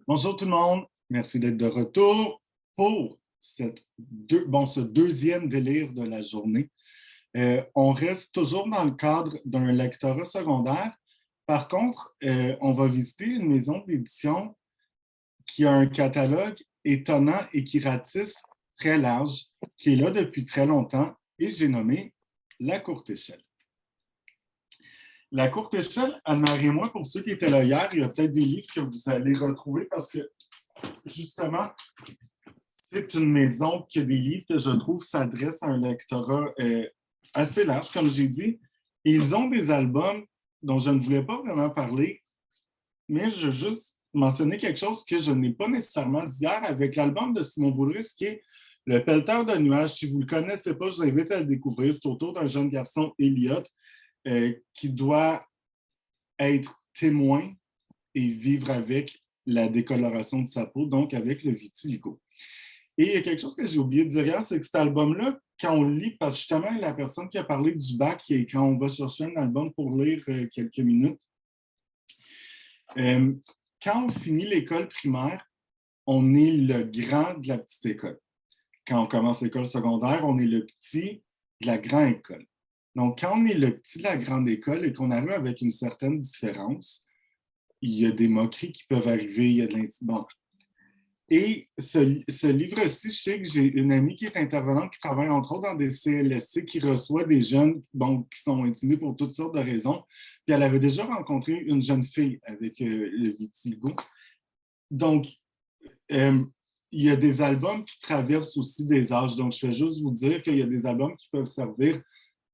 Bonjour tout le monde, merci d'être de retour pour ce deuxième délire de la journée. On reste toujours dans le cadre d'un lectorat secondaire. Par contre, on va visiter une maison d'édition qui a un catalogue étonnant et qui ratisse très large, qui est là depuis très longtemps, et j'ai nommé La Courte Échelle. La Courte Échelle, Anne-Marie et moi, pour ceux qui étaient là hier, il y a peut-être des livres que vous allez retrouver parce que justement, c'est une maison qui a des livres que je trouve s'adressent à un lectorat assez large, comme j'ai dit. Et ils ont des albums dont je ne voulais pas vraiment parler, mais je veux juste mentionner quelque chose que je n'ai pas nécessairement dit hier avec l'album de Simon Boulris, qui est Le Pelleteur de nuages. Si vous ne le connaissez pas, je vous invite à le découvrir. C'est autour d'un jeune garçon, Elliot, qui doit être témoin et vivre avec la décoloration de sa peau, donc avec le vitiligo. Et il y a quelque chose que j'ai oublié de dire hier, c'est que cet album-là, quand on le lit, parce que justement, la personne qui a parlé du bac, et quand on va chercher un album pour lire quelques minutes, quand on finit l'école primaire, on est le grand de la petite école. Quand on commence l'école secondaire, on est le petit de la grande école. Donc, quand on est le petit de la grande école et qu'on arrive avec une certaine différence, il y a des moqueries qui peuvent arriver, il y a de l'intimidation. Et ce livre-ci, je sais que j'ai une amie qui est intervenante, qui travaille entre autres dans des CLSC, qui reçoit des jeunes qui sont intimidés pour toutes sortes de raisons. Puis elle avait déjà rencontré une jeune fille avec le vitiligo. Donc, il y a des albums qui traversent aussi des âges. Donc, je vais juste vous dire qu'il y a des albums qui peuvent servir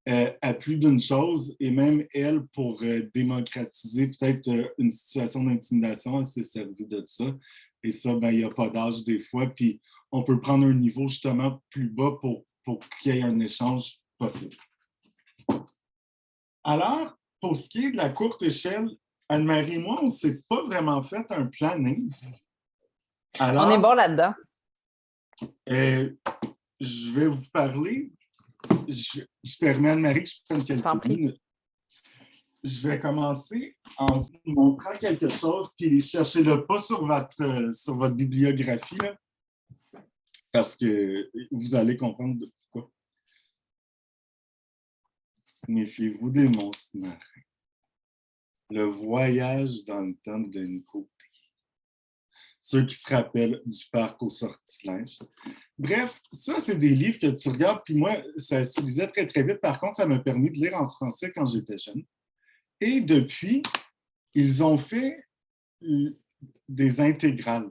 à plus d'une chose, et même elle, pour démocratiser peut-être une situation d'intimidation, elle s'est servie de ça. Et ça, ben, il n'y a pas d'âge des fois, puis on peut prendre un niveau justement plus bas pour qu'il y ait un échange possible. Alors, pour ce qui est de la courte échelle, Anne-Marie et moi, on ne s'est pas vraiment fait un planning. Alors, on est bon là-dedans. Je vais vous parler. Je permets, Anne-Marie, que je prenne quelques minutes. Je vais commencer en vous montrant quelque chose, puis cherchez-le pas sur votre bibliographie, là, parce que vous allez comprendre de pourquoi. Méfiez-vous des monstres marins. Le voyage dans le temps de Nico. Ceux qui se rappellent du parc au sortilège. Bref, ça, c'est des livres que tu regardes, puis moi, ça se lisait très, très vite. Par contre, ça m'a permis de lire en français quand j'étais jeune. Et depuis, ils ont fait des intégrales.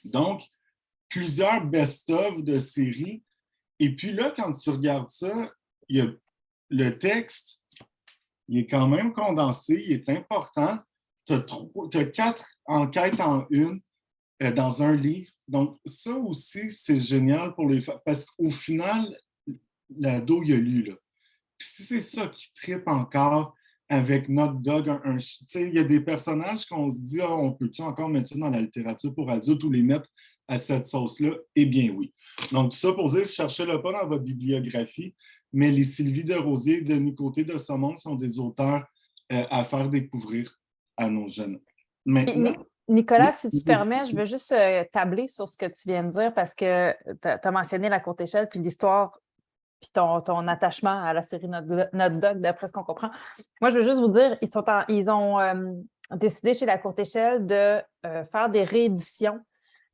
Donc, plusieurs best-of de séries. Et puis là, quand tu regardes ça, le texte, il est quand même condensé, il est important. Tu as 4 enquêtes en une dans un livre. Donc, ça aussi, c'est génial pour les femmes. Parce qu'au final, l'ado, il a lu, là. Puis si c'est ça qui trippe encore avec notre dog, il y a des personnages qu'on se dit, on peut-tu encore mettre ça dans la littérature pour adultes ou les mettre à cette sauce-là? Eh bien oui. Donc, tout ça pour dire, cherchez-le pas dans votre bibliographie, mais les Sylvie de Rosier et Denis Côté de Saumon sont des auteurs à faire découvrir à nos jeunes. Maintenant, Nicolas, si tu permets, je veux juste tabler sur ce que tu viens de dire parce que tu as mentionné la courte échelle puis l'histoire puis ton attachement à la série Notre Dog, d'après ce qu'on comprend. Moi, je veux juste vous dire, ils ont décidé chez La Courte Échelle de faire des rééditions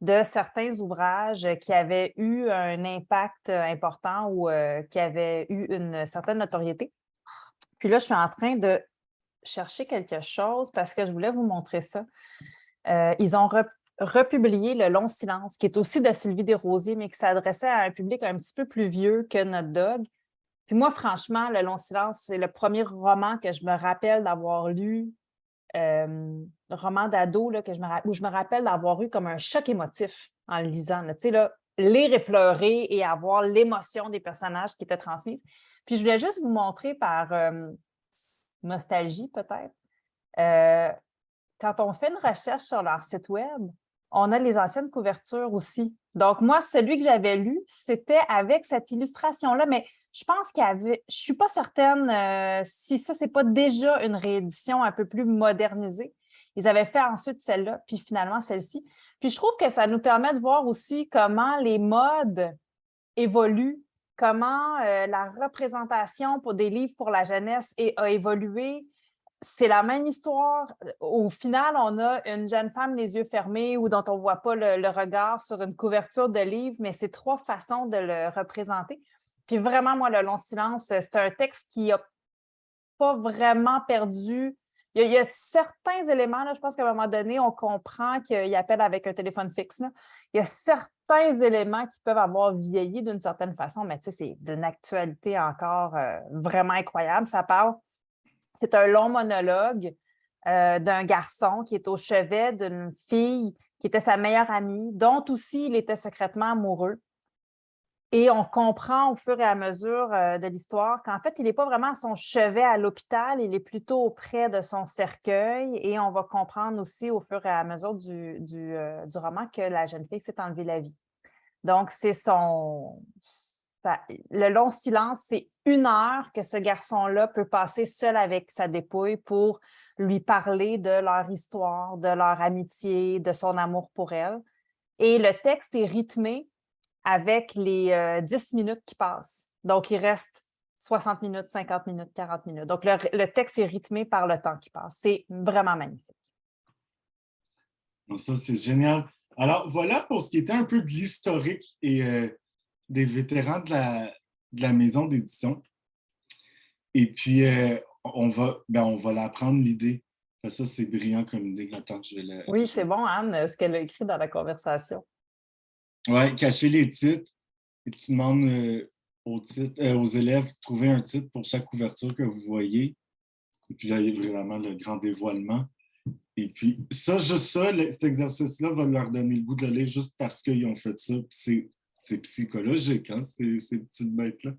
de certains ouvrages qui avaient eu un impact important ou qui avaient eu une certaine notoriété. Puis là, je suis en train de chercher quelque chose parce que je voulais vous montrer ça. Ils ont republié Le Long Silence, qui est aussi de Sylvie Desrosiers, mais qui s'adressait à un public un petit peu plus vieux que Notre Dog. Puis moi, franchement, Le Long Silence, c'est le premier roman que je me rappelle d'avoir lu, roman d'ado, là, où je me rappelle d'avoir eu comme un choc émotif en le lisant. Tu sais, là, lire et pleurer et avoir l'émotion des personnages qui étaient transmises. Puis je voulais juste vous montrer par nostalgie, peut-être. Quand on fait une recherche sur leur site web, on a les anciennes couvertures aussi. Donc, moi, celui que j'avais lu, c'était avec cette illustration-là, mais je pense je ne suis pas certaine si ça, ce n'est pas déjà une réédition un peu plus modernisée. Ils avaient fait ensuite celle-là, puis finalement celle-ci. Puis je trouve que ça nous permet de voir aussi comment les modes évoluent, comment la représentation pour des livres pour la jeunesse a évolué. C'est la même histoire. Au final, on a une jeune femme les yeux fermés ou dont on ne voit pas le regard sur une couverture de livre, mais c'est 3 façons de le représenter. Puis vraiment, moi, Le long silence, c'est un texte qui n'a pas vraiment perdu. Il y a certains éléments, là, je pense qu'à un moment donné, on comprend qu'il appelle avec un téléphone fixe. Là. Il y a certains éléments qui peuvent avoir vieilli d'une certaine façon, mais tu sais, c'est d'une actualité encore vraiment incroyable. C'est un long monologue d'un garçon qui est au chevet d'une fille qui était sa meilleure amie, dont aussi il était secrètement amoureux. Et on comprend au fur et à mesure de l'histoire qu'en fait, il n'est pas vraiment à son chevet à l'hôpital, il est plutôt auprès de son cercueil. Et on va comprendre aussi au fur et à mesure du roman que la jeune fille s'est enlevée la vie. Donc, le long silence, c'est 1 heure que ce garçon-là peut passer seul avec sa dépouille pour lui parler de leur histoire, de leur amitié, de son amour pour elle. Et le texte est rythmé avec les 10 minutes qui passent. Donc, il reste 60 minutes, 50 minutes, 40 minutes. Donc, le texte est rythmé par le temps qui passe. C'est vraiment magnifique. Ça, c'est génial. Alors, voilà pour ce qui était un peu de l'historique et des vétérans de la maison d'édition. Et puis, on va l'apprendre, l'idée. Ça, c'est brillant comme idée. Attends, Oui, c'est bon, Anne, ce qu'elle a écrit dans la conversation. Oui, cacher les titres. Et tu demandes aux élèves de trouver un titre pour chaque couverture que vous voyez. Et puis là, il y a vraiment le grand dévoilement. Et puis, juste ça, cet exercice-là va leur donner le goût de le lire juste parce qu'ils ont fait ça. C'est psychologique, hein, ces petites bêtes-là.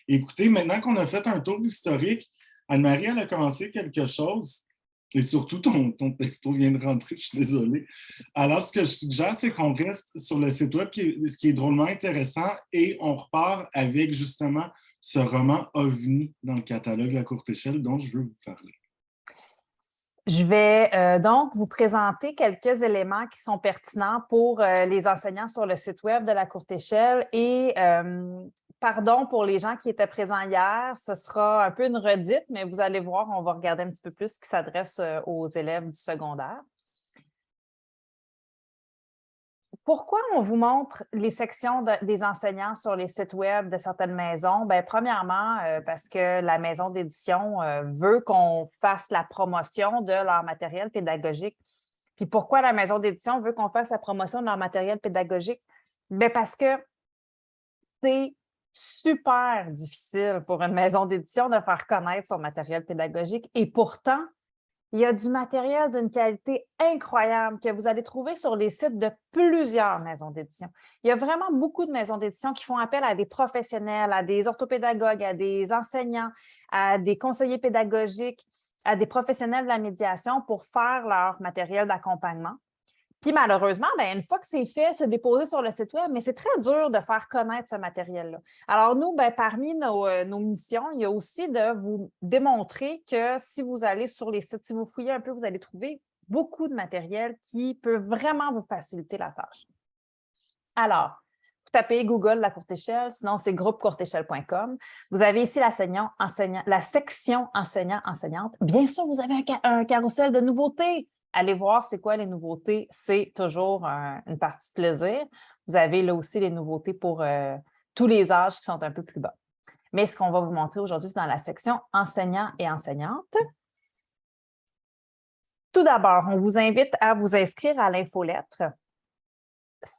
Écoutez, maintenant qu'on a fait un tour historique, Anne-Marie, elle a commencé quelque chose. Et surtout, ton texto vient de rentrer, je suis désolé. Alors, ce que je suggère, c'est qu'on reste sur le site web, ce qui est drôlement intéressant, et on repart avec justement ce roman OVNI dans le catalogue La Courte Échelle dont je veux vous parler. Je vais donc vous présenter quelques éléments qui sont pertinents pour les enseignants sur le site web de La Courte Échelle et pardon pour les gens qui étaient présents hier, ce sera un peu une redite, mais vous allez voir, on va regarder un petit peu plus ce qui s'adresse aux élèves du secondaire. Pourquoi on vous montre les sections des enseignants sur les sites web de certaines maisons? Bien, premièrement, parce que la maison d'édition veut qu'on fasse la promotion de leur matériel pédagogique. Puis pourquoi la maison d'édition veut qu'on fasse la promotion de leur matériel pédagogique? Bien, parce que c'est super difficile pour une maison d'édition de faire connaître son matériel pédagogique. Et pourtant, il y a du matériel d'une qualité incroyable que vous allez trouver sur les sites de plusieurs maisons d'édition. Il y a vraiment beaucoup de maisons d'édition qui font appel à des professionnels, à des orthopédagogues, à des enseignants, à des conseillers pédagogiques, à des professionnels de la médiation pour faire leur matériel d'accompagnement. Puis malheureusement, bien, une fois que c'est fait, c'est déposé sur le site web, mais c'est très dur de faire connaître ce matériel-là. Alors nous, bien, parmi nos missions, il y a aussi de vous démontrer que si vous allez sur les sites, si vous fouillez un peu, vous allez trouver beaucoup de matériel qui peut vraiment vous faciliter la tâche. Alors, vous tapez Google La Courte Échelle, sinon c'est groupecourteéchelle.com. Vous avez ici la section enseignant-enseignante. Bien sûr, vous avez un carrousel de nouveautés. Allez voir c'est quoi les nouveautés, c'est toujours une partie de plaisir. Vous avez là aussi les nouveautés pour tous les âges qui sont un peu plus bas. Mais ce qu'on va vous montrer aujourd'hui, c'est dans la section enseignants et enseignantes. Tout d'abord, on vous invite à vous inscrire à l'infolettre.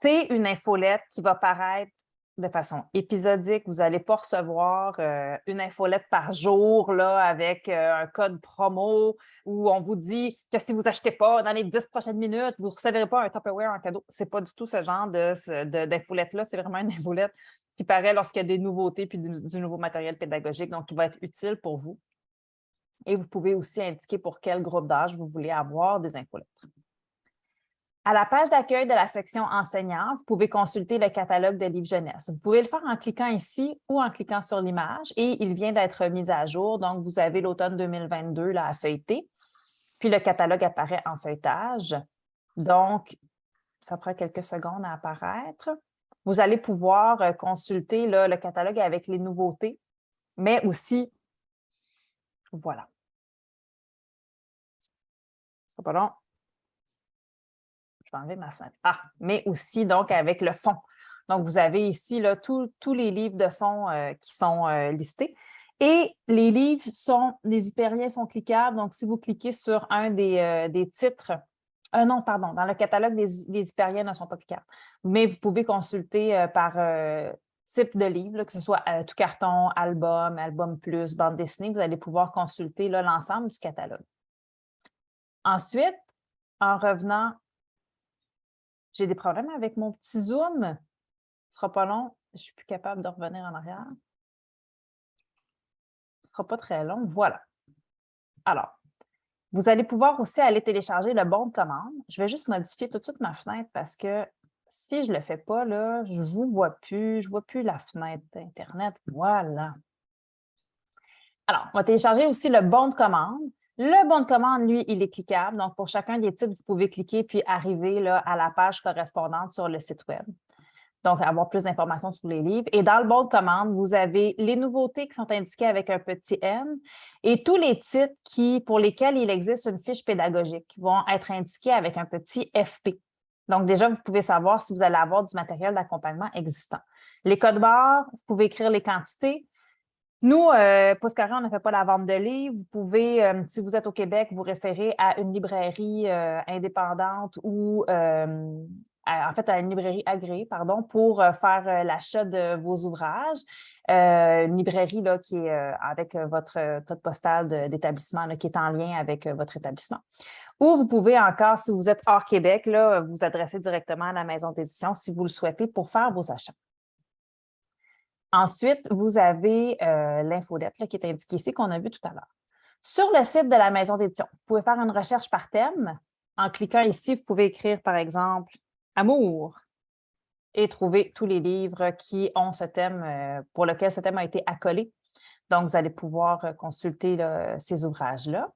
C'est une infolette qui va paraître de façon épisodique. Vous n'allez pas recevoir une infolette par jour là, avec un code promo où on vous dit que si vous n'achetez pas dans les 10 prochaines minutes, vous ne recevrez pas un Tupperware en cadeau. Ce n'est pas du tout ce genre d'infolette-là. C'est vraiment une infolette qui paraît lorsqu'il y a des nouveautés puis du nouveau matériel pédagogique, donc qui va être utile pour vous. Et vous pouvez aussi indiquer pour quel groupe d'âge vous voulez avoir des infolettes. À la page d'accueil de la section enseignants, vous pouvez consulter le catalogue de livres jeunesse. Vous pouvez le faire en cliquant ici ou en cliquant sur l'image et il vient d'être mis à jour. Donc, vous avez l'automne 2022 là, à feuilleter. Puis le catalogue apparaît en feuilletage. Donc, ça prend quelques secondes à apparaître. Vous allez pouvoir consulter là, le catalogue avec les nouveautés, mais aussi, voilà. Ce sera pas long. Je vais enlever ma fenêtre. Ah, mais aussi donc avec le fond. Donc, vous avez ici là, tous les livres de fond qui sont listés. Et les livres les hyperliens sont cliquables. Donc, si vous cliquez sur un des titres, non, pardon, dans le catalogue, les hyperliens ne sont pas cliquables. Mais vous pouvez consulter par type de livre, là, que ce soit tout carton, album, album plus, bande dessinée. Vous allez pouvoir consulter l'ensemble du catalogue. Ensuite, en revenant, j'ai des problèmes avec mon petit zoom. Ce ne sera pas long. Je ne suis plus capable de revenir en arrière. Ce ne sera pas très long. Voilà. Alors, vous allez pouvoir aussi aller télécharger le bon de commande. Je vais juste modifier tout de suite ma fenêtre parce que si je ne le fais pas, là, je ne vous vois plus. Je ne vois plus la fenêtre d'Internet. Voilà. Alors, on va télécharger aussi le bon de commande. Le bon de commande, lui, il est cliquable. Donc, pour chacun des titres, vous pouvez cliquer puis arriver là, à la page correspondante sur le site Web. Donc, avoir plus d'informations sur les livres. Et dans le bon de commande, vous avez les nouveautés qui sont indiquées avec un petit M et tous les titres pour lesquels il existe une fiche pédagogique vont être indiqués avec un petit FP. Donc, déjà, vous pouvez savoir si vous allez avoir du matériel d'accompagnement existant. Les codes barres, vous pouvez écrire les quantités. Nous, Pouce Carré, on ne fait pas la vente de livres. Vous pouvez, si vous êtes au Québec, vous référer à une librairie indépendante ou en fait à une librairie agréée, pardon, pour faire l'achat de vos ouvrages. Une librairie là, qui est avec votre code postal d'établissement qui est en lien avec votre établissement. Ou vous pouvez encore, si vous êtes hors Québec, là, vous adresser directement à la maison d'édition si vous le souhaitez pour faire vos achats. Ensuite, vous avez l'infolette qui est indiquée ici, qu'on a vu tout à l'heure. Sur le site de la maison d'édition, vous pouvez faire une recherche par thème. En cliquant ici, vous pouvez écrire, par exemple, « Amour » et trouver tous les livres qui ont ce thème, pour lequel ce thème a été accolé. Donc, vous allez pouvoir consulter ces ouvrages-là.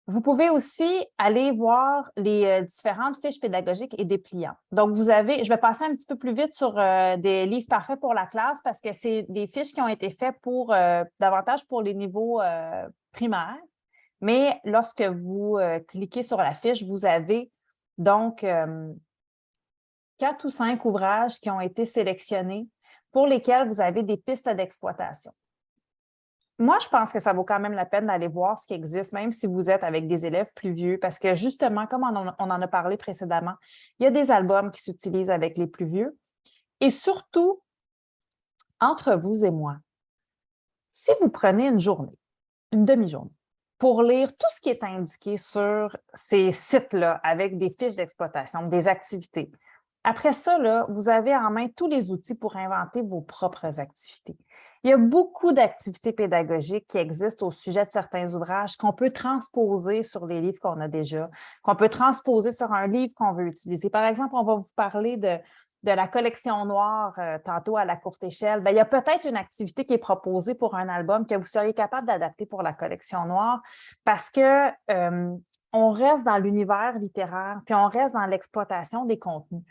Vous pouvez aussi aller voir les différentes fiches pédagogiques et dépliants. Donc, je vais passer un petit peu plus vite sur des livres parfaits pour la classe parce que c'est des fiches qui ont été faites davantage pour les niveaux primaires. Mais lorsque vous cliquez sur la fiche, vous avez donc 4 ou 5 ouvrages qui ont été sélectionnés pour lesquels vous avez des pistes d'exploitation. Moi, je pense que ça vaut quand même la peine d'aller voir ce qui existe, même si vous êtes avec des élèves plus vieux, parce que justement, comme on en a parlé précédemment, il y a des albums qui s'utilisent avec les plus vieux. Et surtout, entre vous et moi, si vous prenez une journée, une demi-journée, pour lire tout ce qui est indiqué sur ces sites-là avec des fiches d'exploitation, des activités, après ça, là, vous avez en main tous les outils pour inventer vos propres activités. Il y a beaucoup d'activités pédagogiques qui existent au sujet de certains ouvrages qu'on peut transposer sur les livres qu'on a déjà, qu'on peut transposer sur un livre qu'on veut utiliser. Par exemple, on va vous parler de la collection noire tantôt à la courte échelle. Bien, il y a peut-être une activité qui est proposée pour un album que vous seriez capable d'adapter pour la collection noire parce que on reste dans l'univers littéraire, puis on reste dans l'exploitation des contenus.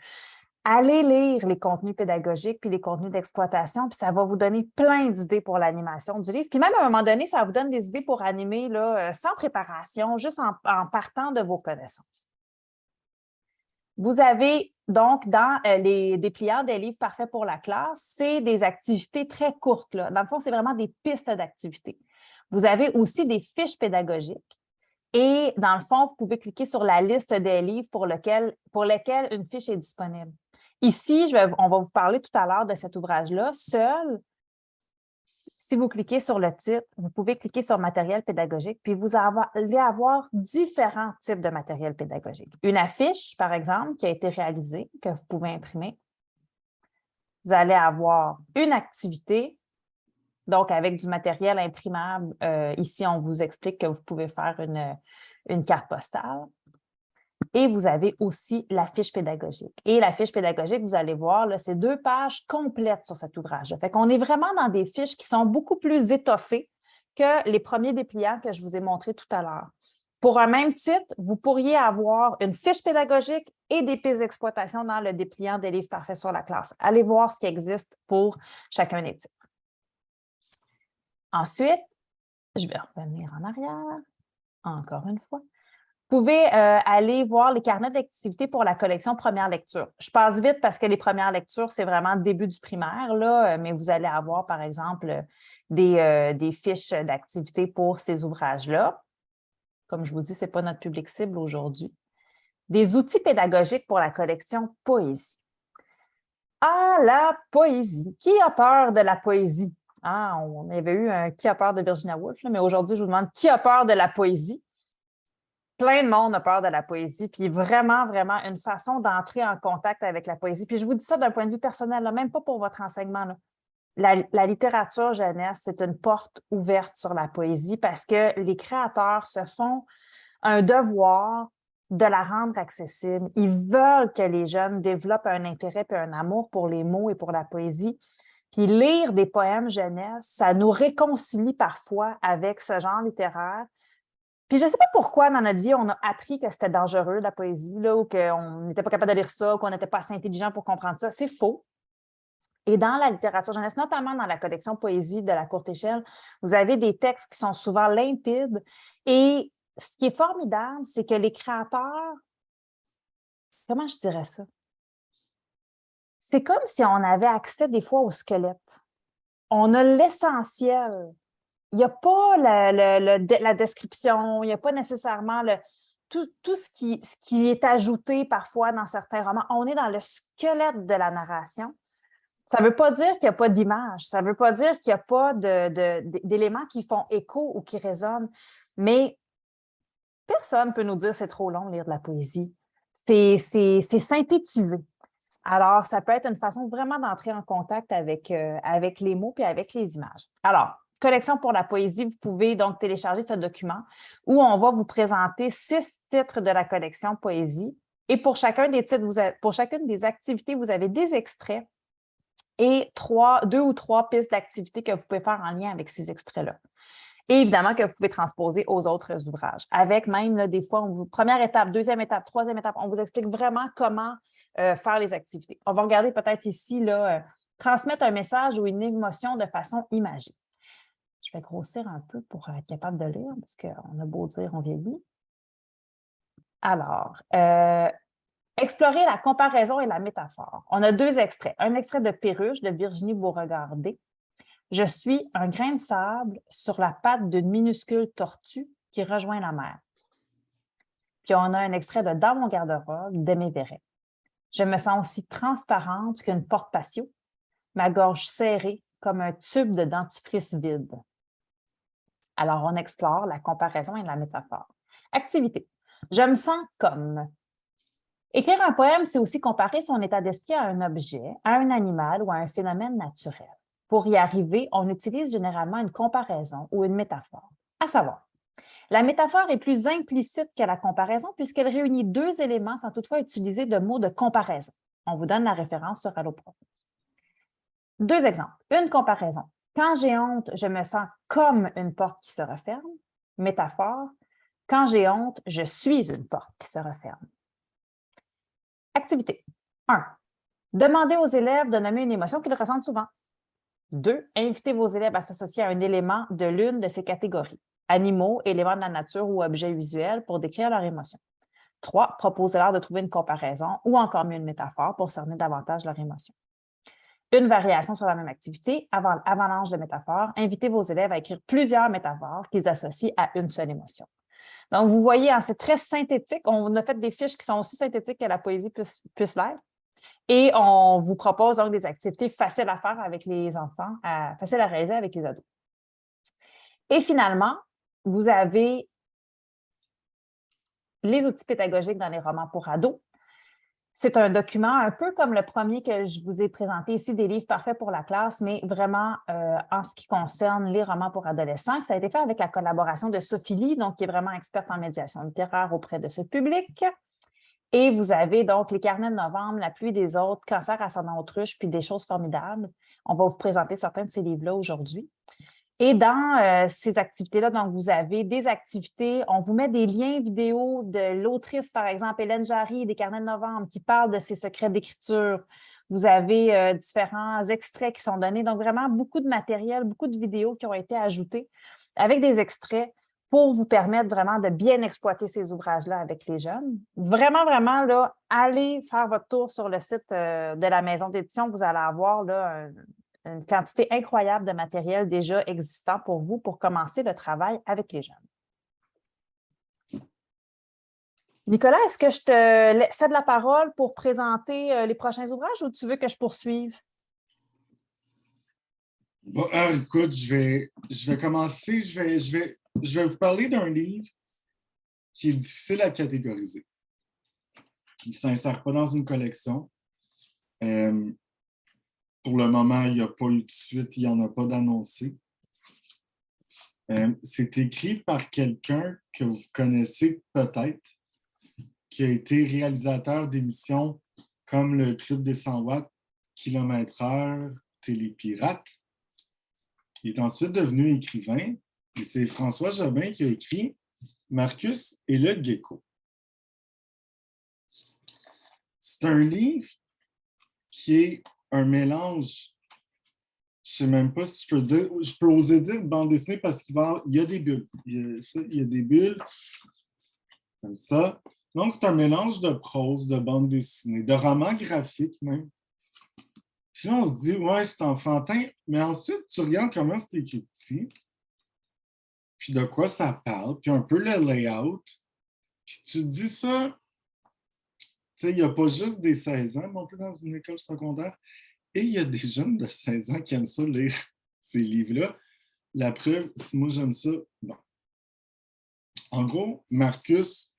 Allez lire les contenus pédagogiques puis les contenus d'exploitation, puis ça va vous donner plein d'idées pour l'animation du livre. Puis même à un moment donné, ça vous donne des idées pour animer là, sans préparation, juste en partant de vos connaissances. Vous avez donc dans les dépliants des livres parfaits pour la classe, c'est des activités très courtes. Là. Dans le fond, c'est vraiment des pistes d'activités. Vous avez aussi des fiches pédagogiques. Et dans le fond, vous pouvez cliquer sur la liste des livres pour lesquels une fiche est disponible. Ici, on va vous parler tout à l'heure de cet ouvrage-là. Seul, si vous cliquez sur le titre, vous pouvez cliquer sur matériel pédagogique, puis vous allez avoir différents types de matériel pédagogique. Une affiche, par exemple, qui a été réalisée, que vous pouvez imprimer. Vous allez avoir une activité, donc avec du matériel imprimable. Ici, on vous explique que vous pouvez faire une carte postale. Et vous avez aussi la fiche pédagogique. Et la fiche pédagogique, vous allez voir, c'est 2 pages complètes sur cet ouvrage. Fait qu'on est vraiment dans des fiches qui sont beaucoup plus étoffées que les premiers dépliants que je vous ai montrés tout à l'heure. Pour un même titre, vous pourriez avoir une fiche pédagogique et des pistes d'exploitation dans le dépliant des livres parfaits sur la classe. Allez voir ce qui existe pour chacun des titres. Ensuite, je vais revenir en arrière, encore une fois. Vous pouvez aller voir les carnets d'activités pour la collection première lecture. Je passe vite parce que les premières lectures, c'est vraiment le début du primaire, là, mais vous allez avoir, par exemple, des fiches d'activités pour ces ouvrages-là. Comme je vous dis, ce n'est pas notre public cible aujourd'hui. Des outils pédagogiques pour la collection poésie. Ah, la poésie. Qui a peur de la poésie? Ah, on avait eu un Qui a peur de Virginia Woolf, là, mais aujourd'hui, je vous demande qui a peur de la poésie? Plein de monde a peur de la poésie, puis vraiment, vraiment une façon d'entrer en contact avec la poésie. Puis je vous dis ça d'un point de vue personnel, là, même pas pour votre enseignement, là. La littérature jeunesse, c'est une porte ouverte sur la poésie parce que les créateurs se font un devoir de la rendre accessible. Ils veulent que les jeunes développent un intérêt et un amour pour les mots et pour la poésie. Puis lire des poèmes jeunesse, ça nous réconcilie parfois avec ce genre littéraire. Puis je ne sais pas pourquoi dans notre vie, on a appris que c'était dangereux, la poésie, là, ou qu'on n'était pas capable de lire ça, ou qu'on n'était pas assez intelligent pour comprendre ça. C'est faux. Et dans la littérature jeunesse, notamment dans la collection poésie de la courte échelle, vous avez des textes qui sont souvent limpides. Et ce qui est formidable, c'est que les créateurs, comment je dirais ça? C'est comme si on avait accès des fois au squelette. On a l'essentiel. Il n'y a pas la description, il n'y a pas nécessairement tout ce qui est ajouté parfois dans certains romans. On est dans le squelette de la narration. Ça ne veut pas dire qu'il n'y a pas d'image, ça ne veut pas dire qu'il n'y a pas d'éléments qui font écho ou qui résonnent, mais personne ne peut nous dire que c'est trop long de lire de la poésie. C'est synthétisé. Alors, ça peut être une façon vraiment d'entrer en contact avec les mots et avec les images. Alors, collection pour la poésie, vous pouvez donc télécharger ce document où on va vous présenter 6 titres de la collection poésie. Et pour chacun des titres, pour chacune des activités, vous avez des extraits et 2 ou 3 pistes d'activités que vous pouvez faire en lien avec ces extraits-là. Et évidemment que vous pouvez transposer aux autres ouvrages. Avec même, là, des fois, première étape, deuxième étape, troisième étape, on vous explique vraiment comment faire les activités. On va regarder peut-être ici, là, transmettre un message ou une émotion de façon imagée. Je vais grossir un peu pour être capable de lire, parce qu'on a beau dire, on vieillit. Alors, explorer la comparaison et la métaphore. On a 2 extraits. Un extrait de Perruche de Virginie Beauregard-Dé. Je suis un grain de sable sur la patte d'une minuscule tortue qui rejoint la mer. Puis on a un extrait de Dans mon garde-robe d'Aimé Verret. Je me sens aussi transparente qu'une porte patio, ma gorge serrée comme un tube de dentifrice vide. Alors, on explore la comparaison et la métaphore. Activité. Je me sens comme. Écrire un poème, c'est aussi comparer son état d'esprit à un objet, à un animal ou à un phénomène naturel. Pour y arriver, on utilise généralement une comparaison ou une métaphore. À savoir, la métaphore est plus implicite que la comparaison puisqu'elle réunit 2 éléments sans toutefois utiliser de mots de comparaison. On vous donne la référence sur Alloprof. 2 exemples. Une comparaison. Quand j'ai honte, je me sens comme une porte qui se referme. Métaphore. Quand j'ai honte, je suis une porte qui se referme. Activité. 1. Demandez aux élèves de nommer une émotion qu'ils ressentent souvent. 2. Invitez vos élèves à s'associer à un élément de l'une de ces catégories. Animaux, éléments de la nature ou objets visuels pour décrire leur émotion. 3. Proposez-leur de trouver une comparaison ou encore mieux une métaphore pour cerner davantage leur émotion. Une variation sur la même activité, avalanche de métaphores. Invitez vos élèves à écrire plusieurs métaphores qu'ils associent à une seule émotion. Donc, vous voyez, hein, c'est très synthétique. On a fait des fiches qui sont aussi synthétiques que la poésie puisse l'être. Et on vous propose donc des activités faciles à faire avec les enfants, faciles à réaliser avec les ados. Et finalement, vous avez les outils pédagogiques dans les romans pour ados. C'est un document un peu comme le premier que je vous ai présenté ici, des livres parfaits pour la classe, mais vraiment en ce qui concerne les romans pour adolescents. Ça a été fait avec la collaboration de Sophie Lee, donc qui est vraiment experte en médiation littéraire auprès de ce public. Et vous avez donc les carnets de novembre, La pluie des autres, Cancer ascendant autruche, puis Des choses formidables. On va vous présenter certains de ces livres-là aujourd'hui. Et dans ces activités-là, donc vous avez des activités, on vous met des liens vidéo de l'autrice, par exemple, Hélène Jarry, des Carnets de novembre, qui parle de ses secrets d'écriture. Vous avez différents extraits qui sont donnés. Donc, vraiment, beaucoup de matériel, beaucoup de vidéos qui ont été ajoutées avec des extraits pour vous permettre vraiment de bien exploiter ces ouvrages-là avec les jeunes. Vraiment, vraiment, là, allez faire votre tour sur le site de la maison d'édition. Vous allez avoir là, une quantité incroyable de matériel déjà existant pour vous pour commencer le travail avec les jeunes. Nicolas, est-ce que je te cède la parole pour présenter les prochains ouvrages ou tu veux que je poursuive? Bon, écoute, je vais commencer. Je vais vous parler d'un livre qui est difficile à catégoriser. Il ne s'insère pas dans une collection. Pour le moment, il n'y a pas eu de suite, il n'y en a pas d'annoncé. C'est écrit par quelqu'un que vous connaissez peut-être, qui a été réalisateur d'émissions comme le Club des 100 watts, Kilomètre-heure, Télépirate. Il est ensuite devenu écrivain et c'est François Jobin qui a écrit Marcus et le gecko. C'est un livre qui est un mélange, je ne sais même pas si je peux oser dire bande dessinée parce qu'il y a des bulles. Il y a des bulles comme ça. Donc, c'est un mélange de prose, de bande dessinée, de romans graphiques même. Puis là, on se dit, ouais, c'est enfantin, mais ensuite, tu regardes comment c'est écrit petit, puis de quoi ça parle, puis un peu le layout, puis tu te dis ça, tu sais, il n'y a pas juste des 16 ans non plus dans une école secondaire, et il y a des jeunes de 16 ans qui aiment ça lire ces livres-là. La preuve, si moi j'aime ça, bon. En gros, Marcus,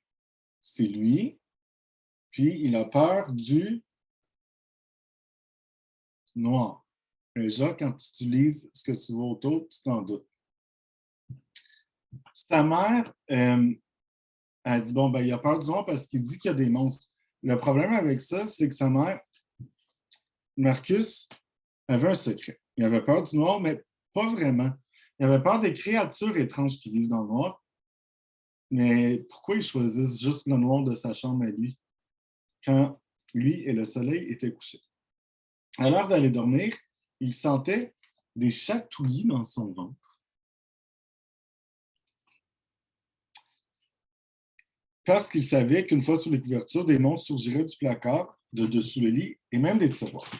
c'est lui, puis il a peur du noir. Déjà, quand tu utilises ce que tu vois autour, tu t'en doutes. Sa mère, elle dit, bon, ben, il a peur du noir parce qu'il dit qu'il y a des monstres. Le problème avec ça, c'est que sa mère, Marcus, avait un secret. Il avait peur du noir, mais pas vraiment. Il avait peur des créatures étranges qui vivent dans le noir. Mais pourquoi ils choisissent juste le noir de sa chambre à lui, quand lui et le soleil étaient couchés? À l'heure d'aller dormir, il sentait des chatouillis dans son ventre. Parce qu'il savait qu'une fois sous les couvertures, des monstres surgiraient du placard, de dessous le lit et même des tiroirs.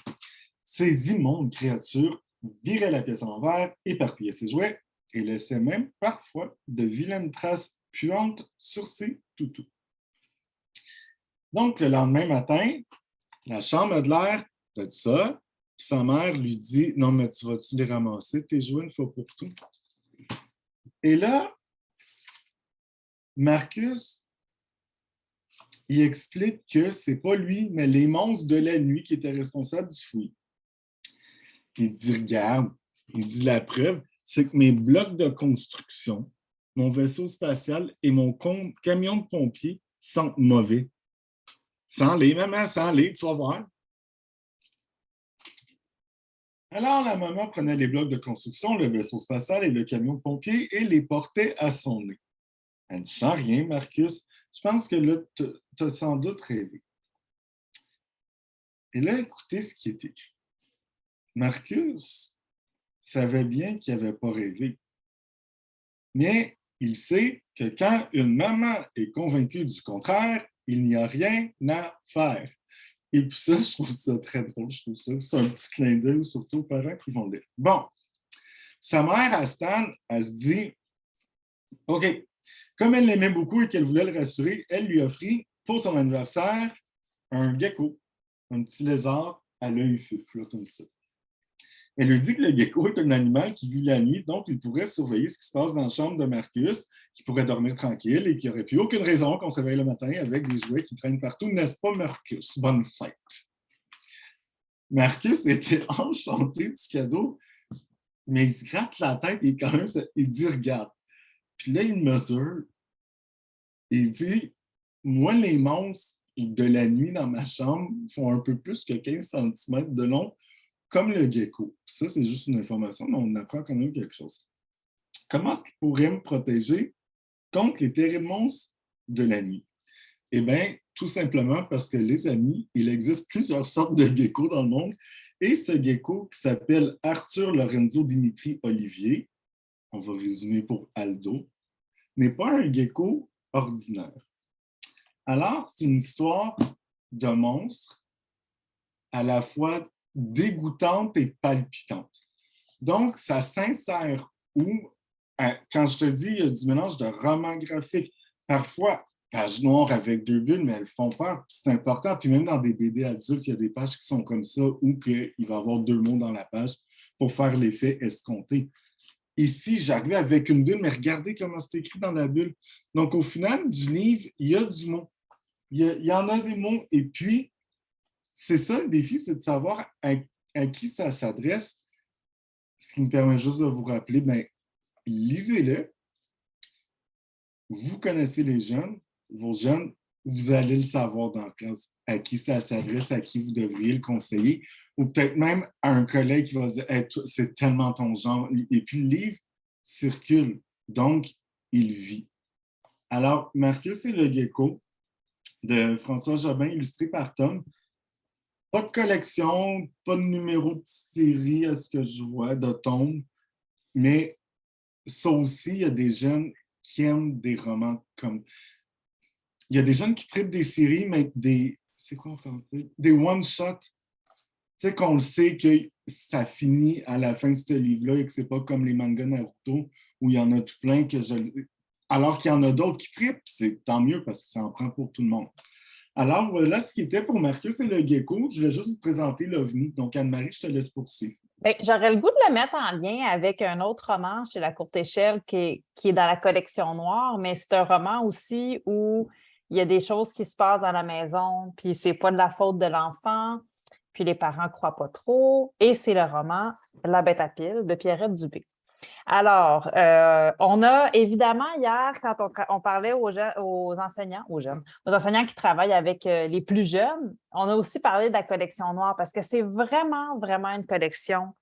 Ces immondes créatures viraient la pièce à l'envers, éparpillaient ses jouets et laissaient même parfois de vilaines traces puantes sur ses toutous. Donc, le lendemain matin, la chambre a de l'air de ça. Sa mère lui dit « Non, mais tu vas-tu les ramasser, tes jouets, une fois pour tout? » Et là, Marcus, il explique que c'est pas lui, mais les monstres de la nuit qui étaient responsables du fouillis. Il dit « Regarde, il dit la preuve, c'est que mes blocs de construction, mon vaisseau spatial et mon camion de pompiers sentent mauvais. Sens-les, maman, sens-les, tu vas voir. » Alors, la maman prenait les blocs de construction, le vaisseau spatial et le camion de pompiers et les portait à son nez. Elle ne sent rien, Marcus. Je pense que là, tu as sans doute rêvé. Et là, écoutez ce qui est écrit. Marcus savait bien qu'il n'avait pas rêvé. Mais il sait que quand une maman est convaincue du contraire, il n'y a rien à faire. Et puis ça, je trouve ça très drôle. Je trouve ça, c'est un petit clin d'œil, surtout aux parents qui vont le lire. Bon, sa mère, à Stan, elle se dit, OK, comme elle l'aimait beaucoup et qu'elle voulait le rassurer, elle lui offrit pour son anniversaire un gecko, un petit lézard à l'œil fif, là, comme ça. Elle lui dit que le gecko est un animal qui vit la nuit, donc il pourrait surveiller ce qui se passe dans la chambre de Marcus, qui pourrait dormir tranquille et qui n'aurait plus aucune raison qu'on se réveille le matin avec des jouets qui traînent partout. N'est-ce pas, Marcus? Bonne fête! Marcus était enchanté du cadeau, mais il se gratte la tête et quand même, il dit « Regarde. » Puis là, il mesure. Il dit « Moi, les monstres de la nuit dans ma chambre font un peu plus que 15 cm de long, comme le gecko. » Ça, c'est juste une information, mais on apprend quand même quelque chose. Comment est-ce qu'il pourrait me protéger contre les terribles monstres de la nuit? Eh bien, tout simplement parce que, les amis, il existe plusieurs sortes de geckos dans le monde. Et ce gecko qui s'appelle Arthur Lorenzo Dimitri Olivier, on va résumer pour Aldo, n'est pas un gecko ordinaire. Alors, c'est une histoire de monstre à la fois dégoûtante et palpitante. Donc, ça s'insère où, quand je te dis, il y a du mélange de romans graphiques, parfois pages noires avec 2 bulles, mais elles font peur, c'est important. Puis même dans des BD adultes, il y a des pages qui sont comme ça, où il va y avoir 2 mots dans la page pour faire l'effet escompté. Ici, j'arrive avec une bulle, mais regardez comment c'est écrit dans la bulle. Donc, au final du livre, il y a du mot. Il y en a des mots. Et puis, c'est ça le défi, c'est de savoir à qui ça s'adresse. Ce qui me permet juste de vous rappeler, bien, lisez-le. Vous connaissez les jeunes, vos jeunes, vous allez le savoir dans la classe à qui ça s'adresse, à qui vous devriez le conseiller, ou peut-être même à un collègue qui va dire hey, c'est tellement ton genre. Et puis le livre circule, donc il vit. Alors, Marcus et le gecko de François Jobin, illustré par Tom. Pas de collection, pas de numéro de série à ce que je vois, de tombe, mais ça aussi, il y a des jeunes qui aiment des romans comme. Il y a des jeunes qui traitent des séries, mais des. C'est quoi en français? Des one-shots. Tu sais, qu'on le sait que ça finit à la fin de ce livre-là et que c'est pas comme les mangas Naruto où il y en a tout plein que je. Alors qu'il y en a d'autres qui trippent, c'est tant mieux parce que ça en prend pour tout le monde. Alors, voilà ce qui était pour Marcus et le gecko. Je vais juste vous présenter l'OVNI. Donc, Anne-Marie, je te laisse poursuivre. Bien, j'aurais le goût de le mettre en lien avec un autre roman chez La Courte Échelle qui est dans la collection noire, mais c'est un roman aussi où il y a des choses qui se passent dans la maison, puis c'est pas de la faute de l'enfant, puis les parents croient pas trop, et c'est le roman La Bête à pile de Pierrette Dubé. Alors, on a évidemment hier, quand on parlait aux enseignants, aux enseignants qui travaillent avec les plus jeunes, on a aussi parlé de la collection noire parce que c'est vraiment, vraiment une collection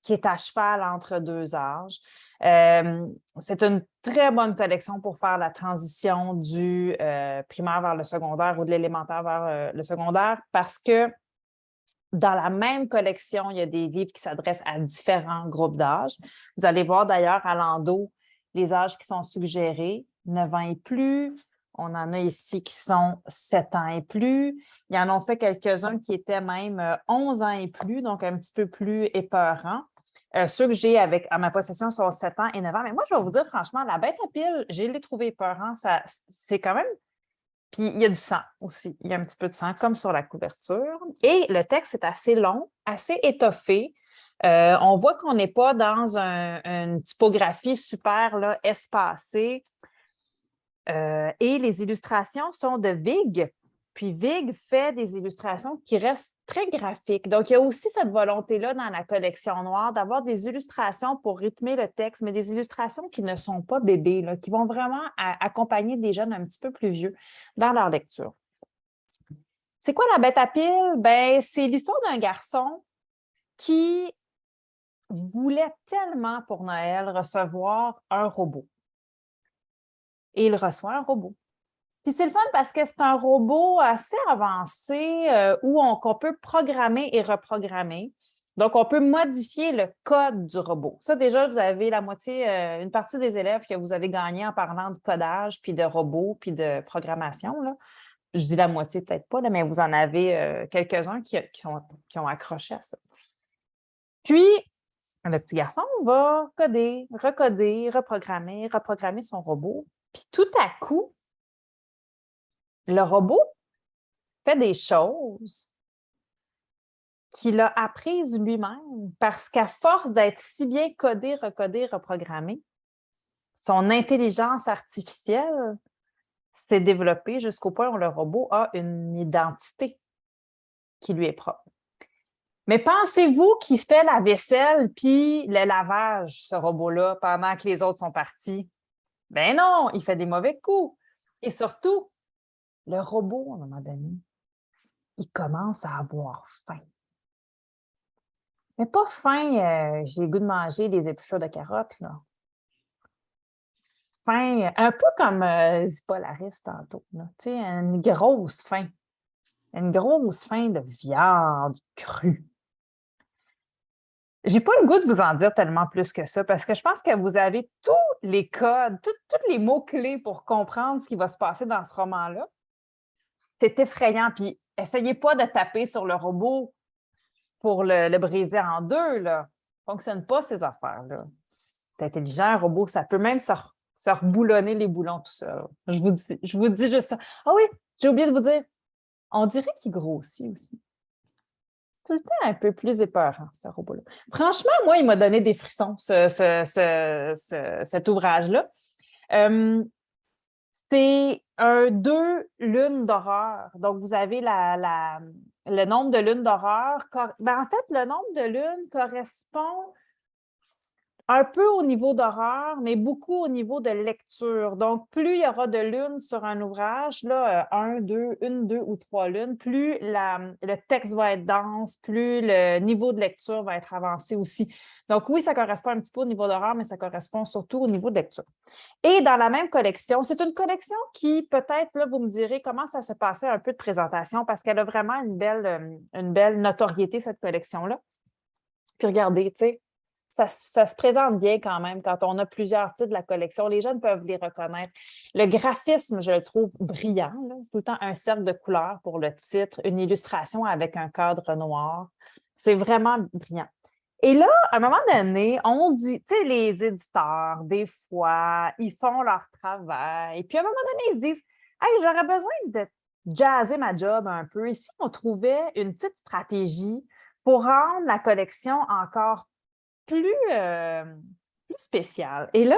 qui est à cheval entre 2 âges. C'est une très bonne collection pour faire la transition du primaire vers le secondaire ou de l'élémentaire vers le secondaire parce que dans la même collection, il y a des livres qui s'adressent à différents groupes d'âge. Vous allez voir d'ailleurs à l'endos les âges qui sont suggérés, 9 ans et plus. On en a ici qui sont 7 ans et plus. Il y en ont fait quelques-uns qui étaient même 11 ans et plus, donc un petit peu plus épeurants. Ceux que j'ai à ma possession sont 7 ans et 9 ans. Mais moi, je vais vous dire franchement, la bête à pile, j'ai les trouvé épeurants. C'est quand même. Puis il y a du sang aussi. Il y a un petit peu de sang, comme sur la couverture. Et le texte est assez long, assez étoffé. On voit qu'on n'est pas dans une typographie super là, espacée. Et les illustrations sont de Vig. Puis Vig fait des illustrations qui restent très graphiques. Donc, il y a aussi cette volonté-là dans la collection noire d'avoir des illustrations pour rythmer le texte, mais des illustrations qui ne sont pas bébés, là, qui vont vraiment accompagner des jeunes un petit peu plus vieux dans leur lecture. C'est quoi la bête à pile? Ben, c'est l'histoire d'un garçon qui voulait tellement pour Noël recevoir un robot. Et il reçoit un robot. Puis c'est le fun parce que c'est un robot assez avancé qu'on peut programmer et reprogrammer. Donc, on peut modifier le code du robot. Ça, déjà, vous avez la moitié, une partie des élèves que vous avez gagné en parlant de codage, puis de robot, puis de programmation. Là. Je dis la moitié, peut-être pas, là, mais vous en avez quelques-uns qui ont accroché à ça. Puis, le petit garçon va coder, recoder, reprogrammer son robot. Puis tout à coup, le robot fait des choses qu'il a apprises lui-même parce qu'à force d'être si bien codé, recodé, reprogrammé, son intelligence artificielle s'est développée jusqu'au point où le robot a une identité qui lui est propre. Mais pensez-vous qu'il fait la vaisselle puis le lavage, ce robot-là, pendant que les autres sont partis? Ben non, il fait des mauvais coups. Et surtout, le robot, à un moment donné, il commence à avoir faim. Mais pas faim, j'ai le goût de manger des épluchures de carottes, là. faim, un peu comme Zippo Laris tantôt, là. Tu sais, une grosse faim. Une grosse faim de viande crue. J'ai pas le goût de vous en dire tellement plus que ça parce que je pense que vous avez tous les codes, tous les mots-clés pour comprendre ce qui va se passer dans ce roman-là. C'est effrayant. Puis, essayez pas de taper sur le robot pour le briser en deux, là. Ça ne fonctionne pas, ces affaires-là. C'est intelligent, un robot, ça peut même se reboulonner les boulons tout seul. Je vous dis juste ça. Ah oui, j'ai oublié de vous dire, on dirait qu'il grossit aussi. Tout le temps un peu plus épeurant, ce robot-là. Franchement, moi, il m'a donné des frissons, cet ouvrage-là. C'est un 2 lunes d'horreur. Donc, vous avez le nombre de lunes d'horreur. En fait, le nombre de lunes correspond un peu au niveau d'horreur, mais beaucoup au niveau de lecture. Donc, plus il y aura de lunes sur un ouvrage, là, une, deux ou trois lunes, plus le texte va être dense, plus le niveau de lecture va être avancé aussi. Donc, oui, ça correspond un petit peu au niveau d'horreur, mais ça correspond surtout au niveau de lecture. Et dans la même collection, c'est une collection qui, peut-être, là, vous me direz, commence à se passer un peu de présentation parce qu'elle a vraiment une belle notoriété, cette collection-là. Puis regardez, tu sais, ça se présente bien quand même quand on a plusieurs titres de la collection. Les jeunes peuvent les reconnaître. Le graphisme, je le trouve brillant. Là. Tout le temps un cercle de couleurs pour le titre, une illustration avec un cadre noir. C'est vraiment brillant. Et là, à un moment donné, on dit, tu sais, les éditeurs, des fois, ils font leur travail. Puis à un moment donné, ils disent, hey, j'aurais besoin de jazzer ma job un peu. Et si on trouvait une petite stratégie pour rendre la collection encore plus spéciale. Et là,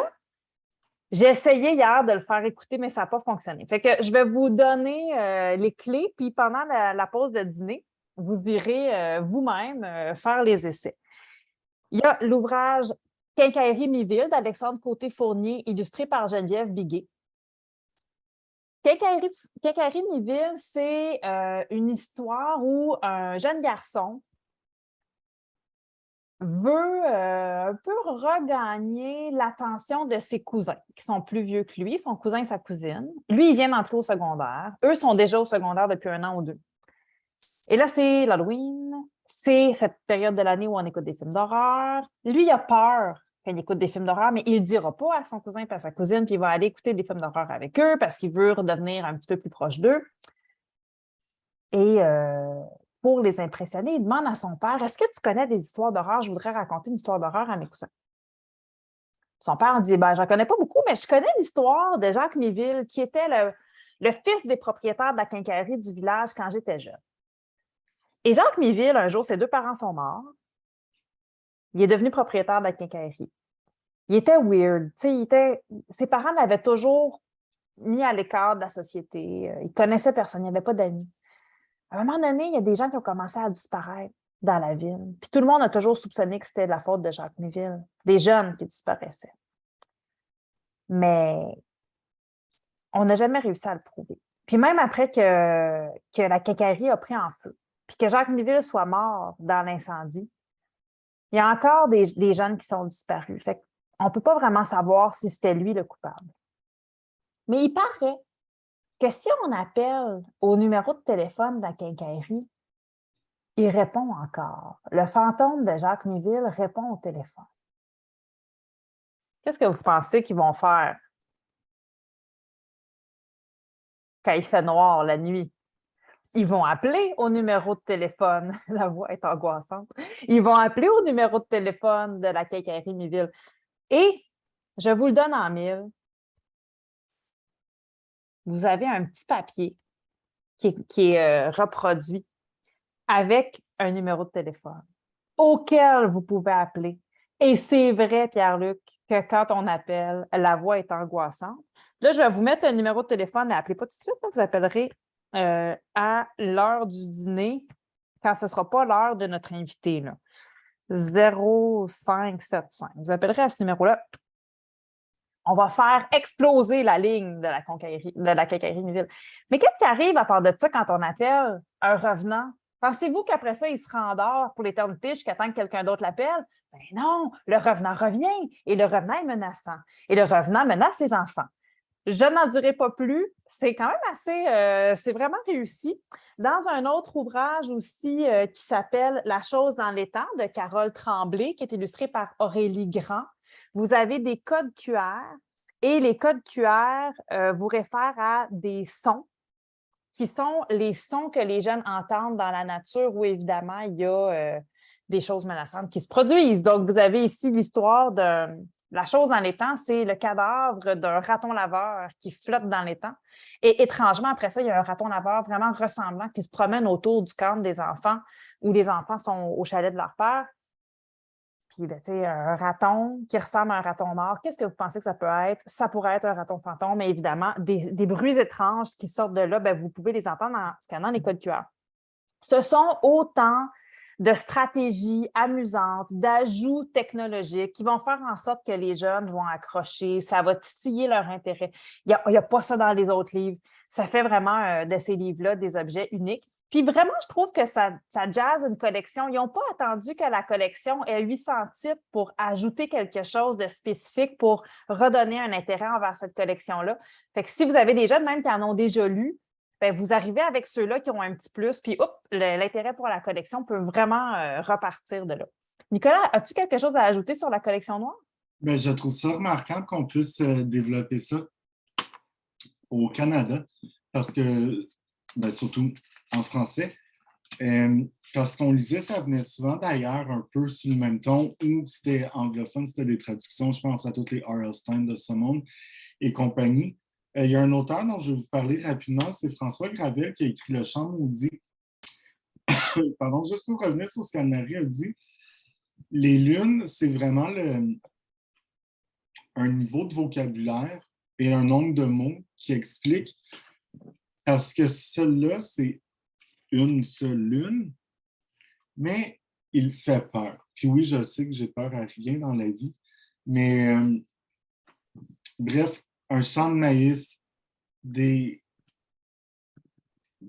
j'ai essayé hier de le faire écouter, mais ça n'a pas fonctionné. Fait que je vais vous donner les clés, puis pendant la pause de dîner, vous irez vous-même faire les essais. Il y a l'ouvrage Quincaillerie Mi-Ville d'Alexandre Côté-Fournier, illustré par Geneviève Biguet. Quincaillerie Mi-Ville, c'est une histoire où un jeune garçon veut un peu regagner l'attention de ses cousins, qui sont plus vieux que lui, son cousin et sa cousine. Lui, il vient d'entrer au secondaire. Eux sont déjà au secondaire depuis 1 an ou 2. Et là, c'est l'Halloween. C'est cette période de l'année où on écoute des films d'horreur. Lui, il a peur quand il écoute des films d'horreur, mais il ne le dira pas à son cousin et à sa cousine, puis il va aller écouter des films d'horreur avec eux parce qu'il veut redevenir un petit peu plus proche d'eux. Et pour les impressionner, il demande à son père, est-ce que tu connais des histoires d'horreur? Je voudrais raconter une histoire d'horreur à mes cousins. Son père dit, ben, j'en connais pas beaucoup, mais je connais l'histoire de Jacques Miville, qui était le fils des propriétaires de la quincaillerie du village quand j'étais jeune. Et Jacques Miville, un jour, ses 2 parents sont morts. Il est devenu propriétaire de la quincaillerie. Il était weird. Ses parents l'avaient toujours mis à l'écart de la société. Il connaissait personne, il n'y avait pas d'amis. À un moment donné, il y a des gens qui ont commencé à disparaître dans la ville. Puis tout le monde a toujours soupçonné que c'était de la faute de Jacques Miville. Des jeunes qui disparaissaient. Mais on n'a jamais réussi à le prouver. Puis même après que la quincaillerie a pris en feu, puis que Jacques Miville soit mort dans l'incendie, il y a encore des jeunes qui sont disparus. Fait qu'on ne peut pas vraiment savoir si c'était lui le coupable. Mais il paraît que si on appelle au numéro de téléphone de la quincaillerie, il répond encore. Le fantôme de Jacques Miville répond au téléphone. Qu'est-ce que vous pensez qu'ils vont faire quand il fait noir la nuit? Ils vont appeler au numéro de téléphone. La voix est angoissante. Ils vont appeler au numéro de téléphone de la quincaillerie Miville. Et je vous le donne en 1000. Vous avez un petit papier qui est reproduit avec un numéro de téléphone auquel vous pouvez appeler. Et c'est vrai, Pierre-Luc, que quand on appelle, la voix est angoissante. Là, je vais vous mettre un numéro de téléphone. Appelez pas tout de suite. Vous appellerez à l'heure du dîner quand ce ne sera pas l'heure de notre invité. Là. 0575. Vous appellerez à ce numéro-là. On va faire exploser la ligne de la quincaillerie Miville. Mais qu'est-ce qui arrive à part de ça quand on appelle un revenant? Pensez-vous qu'après ça, il se rendort pour l'éternité jusqu'à temps que quelqu'un d'autre l'appelle? Ben non, le revenant revient et le revenant est menaçant. Et le revenant menace les enfants. Je n'en dirai pas plus. C'est quand même assez, c'est vraiment réussi. Dans un autre ouvrage aussi qui s'appelle La chose dans les temps de Carole Tremblay, qui est illustré par Aurélie Grand, vous avez des codes QR et les codes QR vous réfèrent à des sons qui sont les sons que les jeunes entendent dans la nature où, évidemment, il y a des choses menaçantes qui se produisent. Donc, vous avez ici l'histoire de la chose dans l'étang, c'est le cadavre d'un raton laveur qui flotte dans l'étang. Et étrangement, après ça, il y a un raton laveur vraiment ressemblant qui se promène autour du camp des enfants où les enfants sont au chalet de leur père. Puis, ben, tu sais, un raton qui ressemble à un raton mort, qu'est-ce que vous pensez que ça peut être? Ça pourrait être un raton fantôme, mais évidemment, des bruits étranges qui sortent de là, ben, vous pouvez les entendre en scannant les codes QR. Ce sont autant de stratégies amusantes, d'ajouts technologiques qui vont faire en sorte que les jeunes vont accrocher, ça va titiller leur intérêt. Il n'y a pas ça dans les autres livres. Ça fait vraiment de ces livres-là des objets uniques. Puis vraiment, je trouve que ça jazz une collection. Ils n'ont pas attendu que la collection ait 800 titres pour ajouter quelque chose de spécifique pour redonner un intérêt envers cette collection-là. Fait que si vous avez des jeunes même qui en ont déjà lu, bien, vous arrivez avec ceux-là qui ont un petit plus, puis l'intérêt pour la collection peut vraiment repartir de là. Nicolas, as-tu quelque chose à ajouter sur la collection noire? Ben, je trouve ça remarquable qu'on puisse développer ça au Canada, parce que, ben, surtout en français, parce qu'on lisait, ça venait souvent d'ailleurs un peu sur le même ton, ou c'était anglophone, c'était des traductions, je pense à toutes les R.L. Stine de ce monde et compagnie. Il y a un auteur dont je vais vous parler rapidement, c'est François Gravel qui a écrit Le Chant maudit. Pardon, juste pour revenir sur ce qu'Anne-Marie a dit, les lunes, c'est vraiment un niveau de vocabulaire et un nombre de mots qui explique, parce que celui-là, c'est une seule lune, mais il fait peur. Puis oui, je sais que j'ai peur à rien dans la vie, mais bref, un champ de maïs, des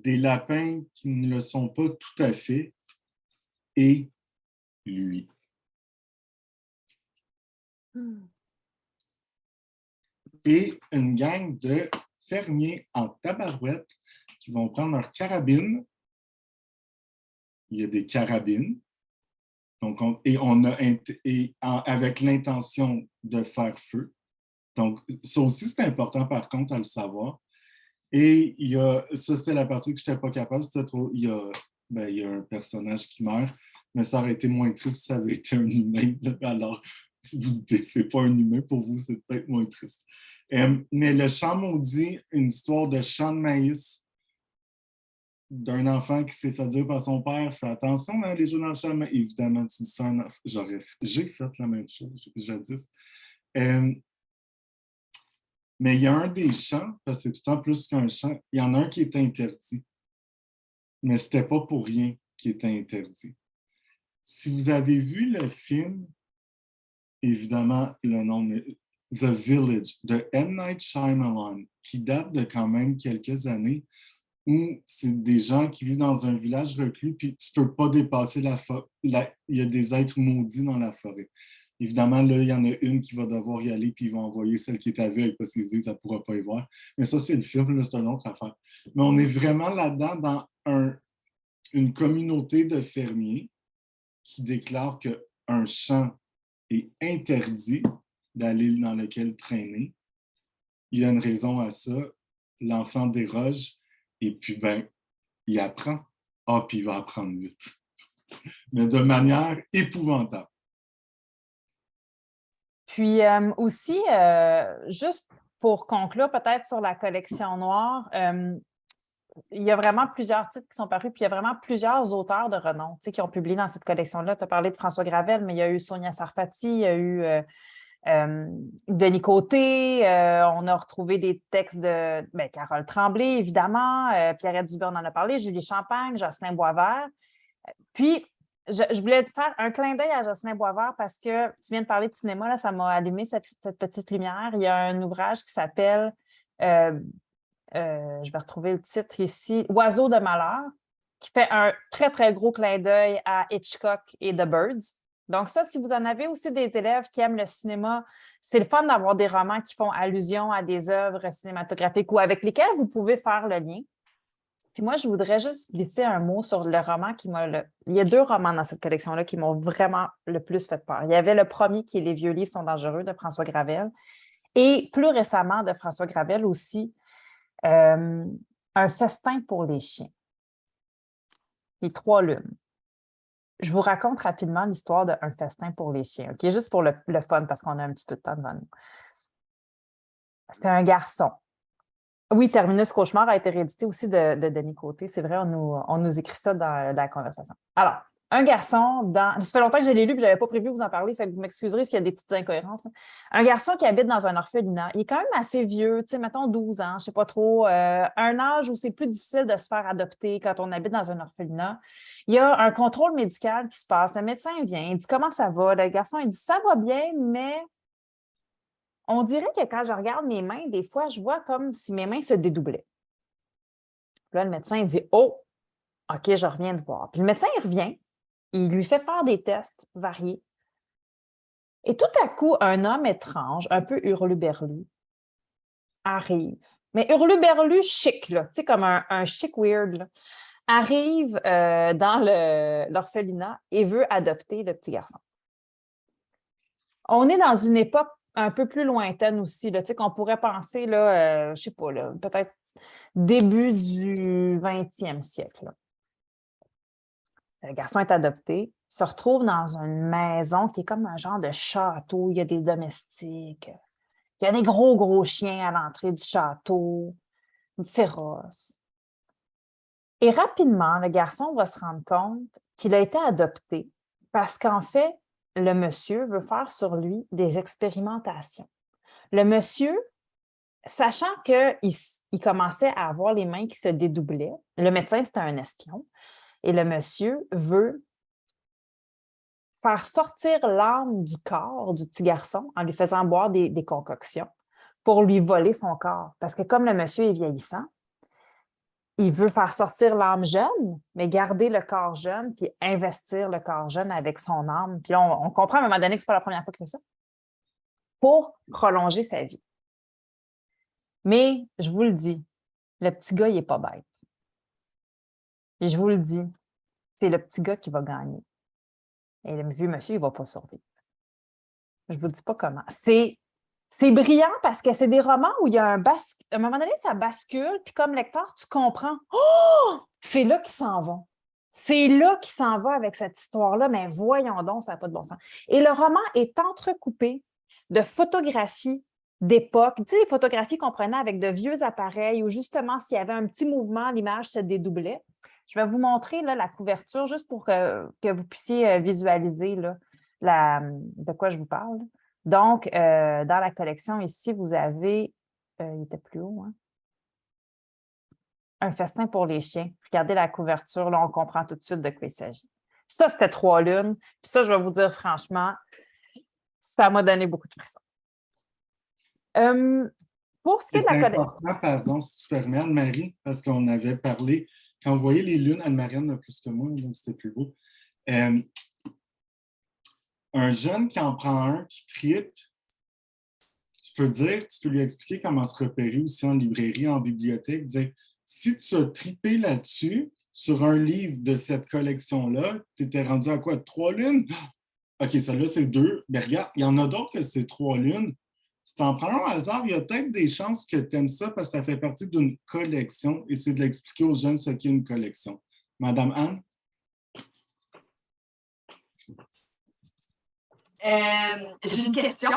lapins qui ne le sont pas tout à fait, et lui. Et une gang de fermiers en tabarouette qui vont prendre leur carabine. Il y a des carabines. Donc, avec l'intention de faire feu. Donc, ça aussi, c'est important, par contre, à le savoir. Et ça, c'est la partie que je n'étais pas capable. Il y a un personnage qui meurt, mais ça aurait été moins triste si ça avait été un humain. Alors, si vous doutez, ce n'est pas un humain, pour vous, c'est peut-être moins triste. Mais le chant maudit, une histoire de champ de maïs d'un enfant qui s'est fait dire par son père, fais attention à les jeux dans le champ de maïs. Évidemment, tu dis ça, j'ai fait la même chose jadis. Mais il y a un des chants, parce que c'est tout le temps plus qu'un chant, il y en a un qui est interdit. Mais ce n'était pas pour rien qu'il était interdit. Si vous avez vu le film, évidemment, le nom est The Village de M. Night Shyamalan, qui date de quand même quelques années, où c'est des gens qui vivent dans un village reclus, puis tu ne peux pas dépasser la forêt. Il y a des êtres maudits dans la forêt. Évidemment, là, il y en a une qui va devoir y aller, puis ils vont envoyer celle qui est aveugle parce qu'ils se disent qu'elle ne pourra pas y voir. Mais ça, c'est le film, là, c'est une autre affaire. Mais on est vraiment là-dedans dans une communauté de fermiers qui déclarent qu'un champ est interdit d'aller dans lequel traîner. Il y a une raison à ça. L'enfant déroge et puis, ben, il apprend. Ah, puis il va apprendre vite. Mais de manière épouvantable. Puis aussi, juste pour conclure peut-être sur la collection noire, il y a vraiment plusieurs titres qui sont parus, puis il y a vraiment plusieurs auteurs de renom qui ont publié dans cette collection-là. Tu as parlé de François Gravel, mais il y a eu Sonia Sarfati, il y a eu Denis Côté, on a retrouvé des textes de Carole Tremblay, évidemment, Pierrette Dubé, on en a parlé, Julie Champagne, Jocelyn Boisvert. Puis, je voulais te faire un clin d'œil à Jocelyn Boisvert parce que tu viens de parler de cinéma, là, ça m'a allumé cette petite lumière. Il y a un ouvrage qui s'appelle, je vais retrouver le titre ici, Oiseaux de malheur, qui fait un très, très gros clin d'œil à Hitchcock et The Birds. Donc ça, si vous en avez aussi des élèves qui aiment le cinéma, c'est le fun d'avoir des romans qui font allusion à des œuvres cinématographiques ou avec lesquelles vous pouvez faire le lien. Puis moi, je voudrais juste glisser un mot sur le roman qui m'a... Il y a 2 romans dans cette collection-là qui m'ont vraiment le plus fait peur. Il y avait le premier qui est Les vieux livres sont dangereux de François Gravel et plus récemment de François Gravel aussi, Un festin pour les chiens. Les 3 lunes. Je vous raconte rapidement l'histoire de Un festin pour les chiens, OK? Juste pour le fun, parce qu'on a un petit peu de temps devant nous. C'était un garçon. Oui, Terminus Cauchemar a été réédité aussi de Denis Côté. C'est vrai, on nous écrit ça dans la conversation. Alors, un garçon ça fait longtemps que je l'ai lu et je n'avais pas prévu de vous en parler, fait que vous m'excuserez s'il y a des petites incohérences. Un garçon qui habite dans un orphelinat. Il est quand même assez vieux, tu sais, mettons 12 ans, je ne sais pas trop, un âge où c'est plus difficile de se faire adopter quand on habite dans un orphelinat. Il y a un contrôle médical qui se passe. Le médecin vient, il dit comment ça va. Le garçon, il dit ça va bien, mais on dirait que quand je regarde mes mains, des fois, je vois comme si mes mains se dédoublaient. Puis là, le médecin il dit oh, OK, je reviens de voir. Puis le médecin, il revient. Il lui fait faire des tests variés. Et tout à coup, un homme étrange, un peu hurluberlu, arrive. Mais hurluberlu chic, là, tu sais, comme un chic weird, là, arrive dans l'orphelinat et veut adopter le petit garçon. On est dans une époque un peu plus lointaine aussi, là, tu sais, qu'on pourrait penser, là, je ne sais pas, là, peut-être début du 20e siècle. Là. Le garçon est adopté, se retrouve dans une maison qui est comme un genre de château. Il y a des domestiques. Il y a des gros, gros chiens à l'entrée du château, féroces. Et rapidement, le garçon va se rendre compte qu'il a été adopté parce qu'en fait, le monsieur veut faire sur lui des expérimentations. Le monsieur, sachant qu'il commençait à avoir les mains qui se dédoublaient, le médecin, c'était un espion, et le monsieur veut faire sortir l'âme du corps du petit garçon en lui faisant boire des concoctions pour lui voler son corps. Parce que comme le monsieur est vieillissant, il veut faire sortir l'âme jeune, mais garder le corps jeune, puis investir le corps jeune avec son âme. Puis là, on comprend à un moment donné que ce n'est pas la première fois qu'il fait ça, pour prolonger sa vie. Mais, je vous le dis, le petit gars, il n'est pas bête. Et je vous le dis, c'est le petit gars qui va gagner. Et le vieux monsieur, il ne va pas survivre. Je ne vous dis pas comment. C'est brillant parce que c'est des romans où il y a à un moment donné, ça bascule, puis comme lecteur, tu comprends. Oh! C'est là qu'ils s'en vont. C'est là qu'ils s'en va avec cette histoire-là, mais voyons donc, ça n'a pas de bon sens. Et le roman est entrecoupé de photographies d'époque. Tu sais, les photographies qu'on prenait avec de vieux appareils où justement, s'il y avait un petit mouvement, l'image se dédoublait. Je vais vous montrer là, la couverture juste pour que vous puissiez visualiser là, de quoi je vous parle. Donc, dans la collection ici, vous avez, il était plus haut, hein? Un festin pour les chiens. Regardez la couverture, là, on comprend tout de suite de quoi il s'agit. Ça, c'était 3 lunes. Puis ça, je vais vous dire franchement, ça m'a donné beaucoup de pression. Pour ce qui est de la collection... Pardon, si tu permets, Anne-Marie, parce qu'on avait parlé, quand on voyait les lunes, Anne-Marie a plus que moi, donc c'était plus beau. Un jeune qui en prend un, qui tripe, tu peux lui expliquer comment se repérer aussi en librairie, en bibliothèque, dire si tu as trippé là-dessus, sur un livre de cette collection-là, tu étais rendu à quoi? 3 lunes? OK, celle-là, c'est 2. Mais regarde, il y en a d'autres que c'est 3 lunes. Si tu en prends un au hasard, il y a peut-être des chances que tu aimes ça parce que ça fait partie d'une collection et c'est de l'expliquer aux jeunes ce qu'est une collection. Madame Anne? J'ai une question.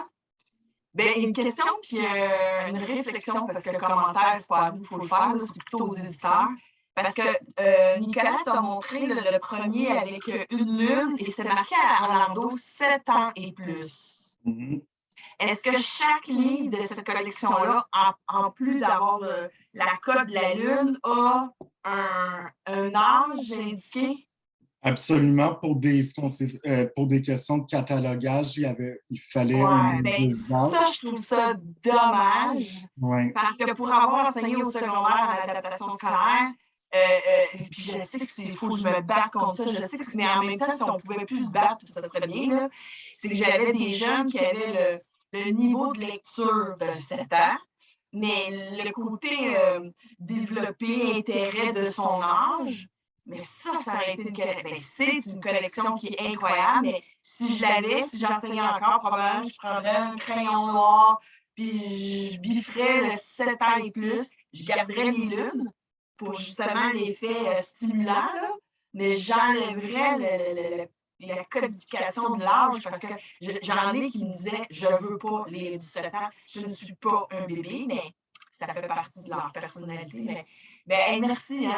Une question puis une réflexion, parce que le commentaire, c'est pas à vous qu'il faut le faire, c'est plutôt aux éditeurs. Parce que Nicolas t'a montré le premier avec une lune et c'était marqué à Orlando 7 ans et plus. Mm-hmm. Est-ce que chaque livre de cette collection-là, en plus d'avoir la cote de la lune, a un âge indiqué? Absolument. Pour des questions de catalogage, il fallait ça, je trouve ça dommage. Ouais. Parce que pour avoir enseigné au secondaire à l'adaptation scolaire, Puis je sais que il faut que je me batte contre ça. Je sais que, mais en même temps, si on pouvait plus se battre, ça serait bien, là, c'est que j'avais des jeunes qui avaient le niveau de lecture de 7 ans, mais le côté développer intérêt de son âge, mais ça aurait été c'est une collection qui est incroyable, mais si je l'avais, si j'enseignais encore, probablement, je prendrais un crayon noir, puis je bifferais le 7 ans et plus, je garderais les lunes pour justement l'effet stimulant, là, mais j'enlèverais la codification de l'âge parce que j'en ai qui me disaient « je ne veux pas les 17 ans, je ne suis pas un bébé », mais ça fait partie de leur personnalité. Mais merci.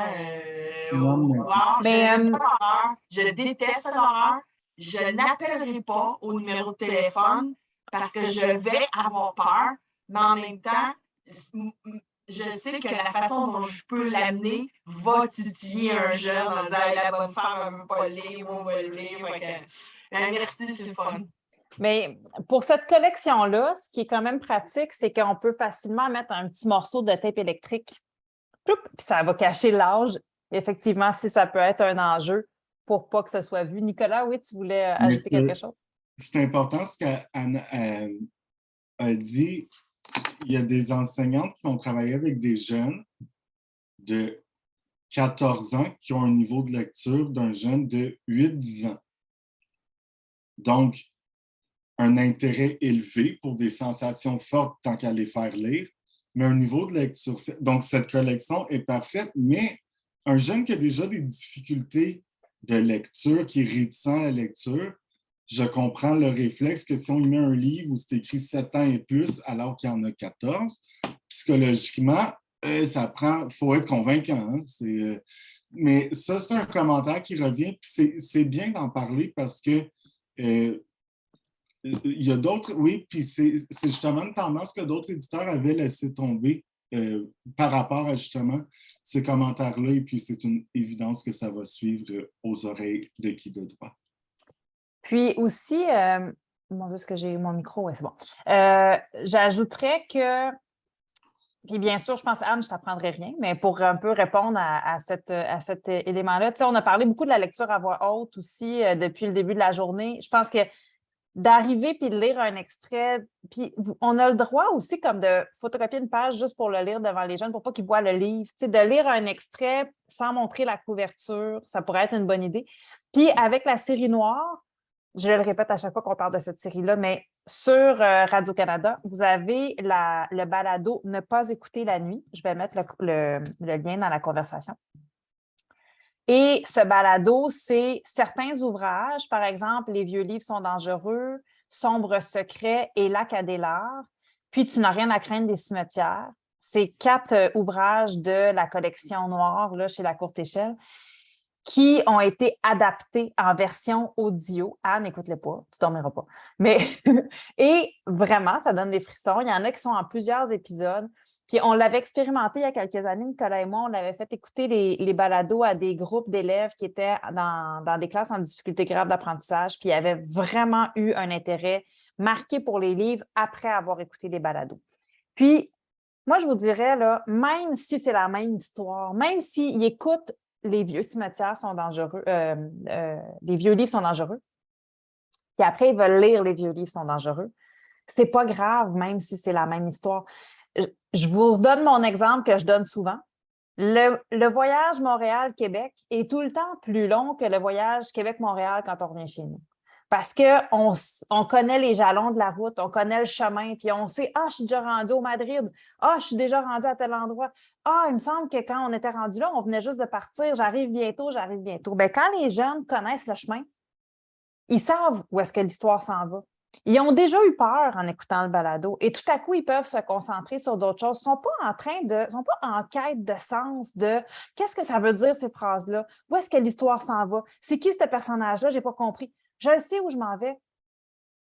Je déteste l'horreur. Je n'appellerai pas au numéro de téléphone parce que je vais avoir peur, mais en même temps, je sais que la façon dont je peux l'amener va titiller un jeune en disant « la bonne femme, elle ne veut pas le lire, on va le lire. » Merci, c'est le fun. Mais pour cette collection-là, ce qui est quand même pratique, c'est qu'on peut facilement mettre un petit morceau de tape électrique. Puis ça va cacher l'âge. Effectivement, si ça peut être un enjeu pour pas que ce soit vu. Nicolas, oui, tu voulais ajouter quelque chose? C'est important ce qu'Anne a dit. Il y a des enseignantes qui vont travailler avec des jeunes de 14 ans qui ont un niveau de lecture d'un jeune de 8-10 ans. Donc, un intérêt élevé pour des sensations fortes tant qu'à les faire lire, mais un niveau de lecture... Donc, cette collection est parfaite, mais un jeune qui a déjà des difficultés de lecture, qui est réticent à la lecture, je comprends le réflexe que si on y met un livre où c'est écrit 7 ans et plus alors qu'il y en a 14, psychologiquement, il faut être convaincant. Hein? Mais ça, c'est un commentaire qui revient. C'est bien d'en parler parce que il y a d'autres, oui, puis c'est justement une tendance que d'autres éditeurs avaient laissé tomber par rapport à justement ces commentaires-là, et puis c'est une évidence que ça va suivre aux oreilles de qui de droit. Puis aussi, mon Dieu, est-ce que j'ai mon micro? Oui, c'est bon. J'ajouterais que, puis bien sûr, je pense, Anne, je ne t'apprendrai rien, mais pour un peu répondre à cet élément-là, tu sais, on a parlé beaucoup de la lecture à voix haute aussi depuis le début de la journée. Je pense que d'arriver puis de lire un extrait, puis on a le droit aussi comme de photocopier une page juste pour le lire devant les jeunes pour pas qu'ils voient le livre. Tu sais, de lire un extrait sans montrer la couverture, ça pourrait être une bonne idée. Puis avec la série noire, je le répète à chaque fois qu'on parle de cette série-là, mais sur Radio-Canada, vous avez le balado « Ne pas écouter la nuit ». Je vais mettre le lien dans la conversation. Et ce balado, c'est certains ouvrages, par exemple, « Les vieux livres sont dangereux »,« Sombre secret » et « Lac à Deslards », puis « Tu n'as rien à craindre des cimetières ». C'est 4 ouvrages de la collection noire là, chez La Courte Échelle qui ont été adaptés en version audio. Anne, n'écoute-le pas, tu ne dormiras pas. Mais et vraiment, ça donne des frissons. Il y en a qui sont en plusieurs épisodes. Puis on l'avait expérimenté il y a quelques années, Nicolas et moi, on l'avait fait écouter les balados à des groupes d'élèves qui étaient dans des classes en difficulté grave d'apprentissage, puis ils avaient vraiment eu un intérêt marqué pour les livres après avoir écouté les balados. Puis, moi, je vous dirais, là, même si c'est la même histoire, même s'ils écoutent les vieux cimetières sont dangereux, les vieux livres sont dangereux, puis après, ils veulent lire les vieux livres sont dangereux, c'est pas grave, même si c'est la même histoire. Je vous donne mon exemple que je donne souvent. Le voyage Montréal-Québec est tout le temps plus long que le voyage Québec-Montréal quand on revient chez nous. Parce qu'on connaît les jalons de la route, on connaît le chemin, puis on sait « Ah, je suis déjà rendu au Madrid. Ah, je suis déjà rendu à tel endroit. Ah, il me semble que quand on était rendu là, on venait juste de partir. J'arrive bientôt, j'arrive bientôt. » Bien, quand les jeunes connaissent le chemin, ils savent où est-ce que l'histoire s'en va. Ils ont déjà eu peur en écoutant le balado et tout à coup, ils peuvent se concentrer sur d'autres choses. Ils ne sont pas en quête de sens de qu'est-ce que ça veut dire ces phrases-là? Où est-ce que l'histoire s'en va? C'est qui ce personnage-là? Je n'ai pas compris. Je le sais où je m'en vais.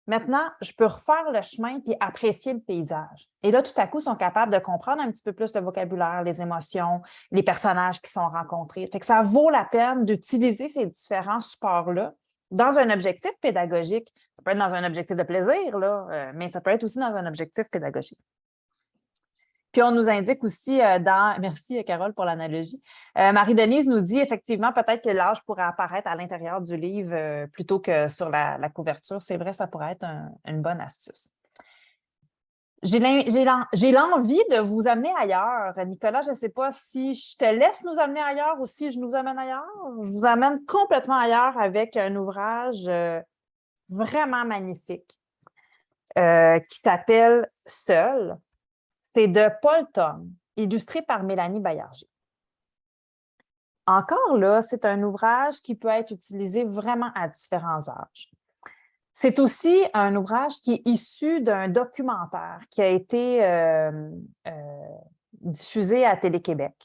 Maintenant, je peux refaire le chemin puis apprécier le paysage. Et là, tout à coup, ils sont capables de comprendre un petit peu plus le vocabulaire, les émotions, les personnages qui sont rencontrés. Fait que ça vaut la peine d'utiliser ces différents supports-là dans un objectif pédagogique. Ça peut être dans un objectif de plaisir, là, mais ça peut être aussi dans un objectif pédagogique. Puis on nous indique aussi merci Carole pour l'analogie. Marie-Denise nous dit effectivement peut-être que l'âge pourrait apparaître à l'intérieur du livre plutôt que sur la couverture. C'est vrai, ça pourrait être une bonne astuce. J'ai l'envie de vous amener ailleurs. Nicolas, je ne sais pas si je te laisse nous amener ailleurs ou si je nous amène ailleurs. Je vous amène complètement ailleurs avec un ouvrage vraiment magnifique qui s'appelle « Seul ». C'est de Paul Thom, illustré par Mélanie Baillarger. Encore là, c'est un ouvrage qui peut être utilisé vraiment à différents âges. C'est aussi un ouvrage qui est issu d'un documentaire qui a été diffusé à Télé-Québec.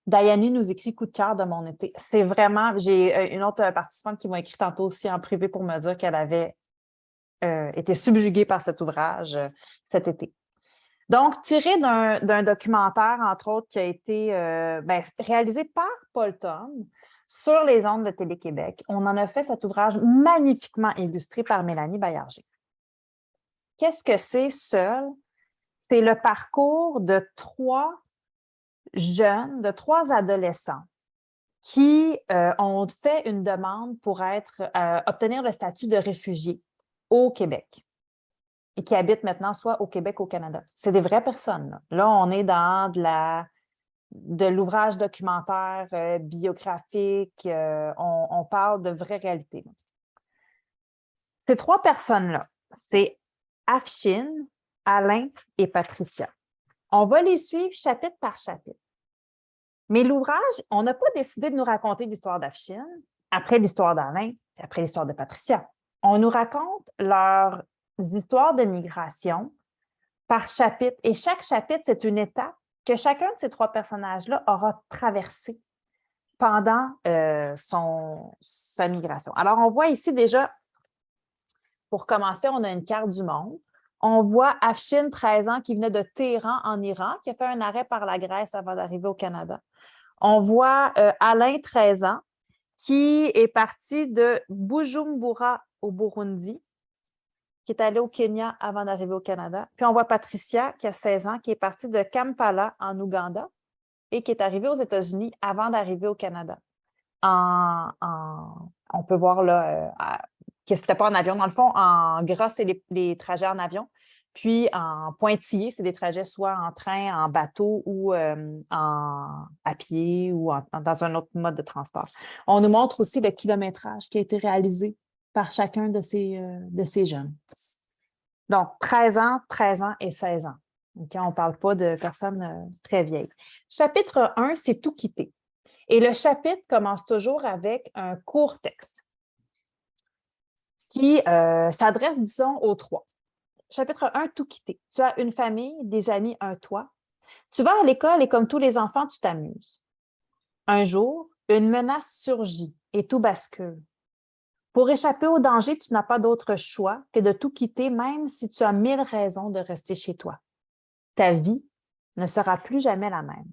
Dayani nous écrit « Coup de cœur de mon été ». C'est vraiment, j'ai une autre participante qui m'a écrit tantôt aussi en privé pour me dire qu'elle avait été subjuguée par cet ouvrage cet été. Donc, tiré d'un documentaire, entre autres, qui a été réalisé par Paul Thom sur les ondes de Télé-Québec. On en a fait cet ouvrage magnifiquement illustré par Mélanie Baillarger. Qu'est-ce que c'est, Seul? C'est le parcours de 3 jeunes, de 3 adolescents qui ont fait une demande pour obtenir le statut de réfugié au Québec et qui habitent maintenant soit au Québec ou au Canada. C'est des vraies personnes. Là, on est dans de l'ouvrage documentaire, biographique, on parle de vraies réalités. Ces 3 personnes-là, c'est Afshin, Alain et Patricia. On va les suivre chapitre par chapitre. Mais l'ouvrage, on n'a pas décidé de nous raconter l'histoire d'Afshin, après l'histoire d'Alain, et après l'histoire de Patricia. On nous raconte leurs histoires de migration par chapitre. Et chaque chapitre, c'est une étape que chacun de ces 3 personnages-là aura traversée pendant sa migration. Alors, on voit ici déjà, pour commencer, on a une carte du monde. On voit Afshin, 13 ans, qui venait de Téhéran, en Iran, qui a fait un arrêt par la Grèce avant d'arriver au Canada. On voit Alain, 13 ans, qui est parti de Bujumbura au Burundi, qui est allé au Kenya avant d'arriver au Canada. Puis on voit Patricia, qui a 16 ans, qui est partie de Kampala, en Ouganda, et qui est arrivée aux États-Unis avant d'arriver au Canada. On peut voir là que ce n'était pas en avion. Dans le fond, en gras, c'est les trajets en avion. Puis en pointillé, c'est des trajets soit en train, en bateau ou à pied ou dans un autre mode de transport. On nous montre aussi le kilométrage qui a été réalisé par chacun de ces jeunes. Donc, 13 ans et 16 ans. Okay, on ne parle pas de personnes très vieilles. Chapitre 1, c'est tout quitter. Et le chapitre commence toujours avec un court texte qui s'adresse, disons, aux 3. Chapitre 1, tout quitter. Tu as une famille, des amis, un toit. Tu vas à l'école et comme tous les enfants, tu t'amuses. Un jour, une menace surgit et tout bascule. Pour échapper au danger, tu n'as pas d'autre choix que de tout quitter, même si tu as 1000 raisons de rester chez toi. Ta vie ne sera plus jamais la même.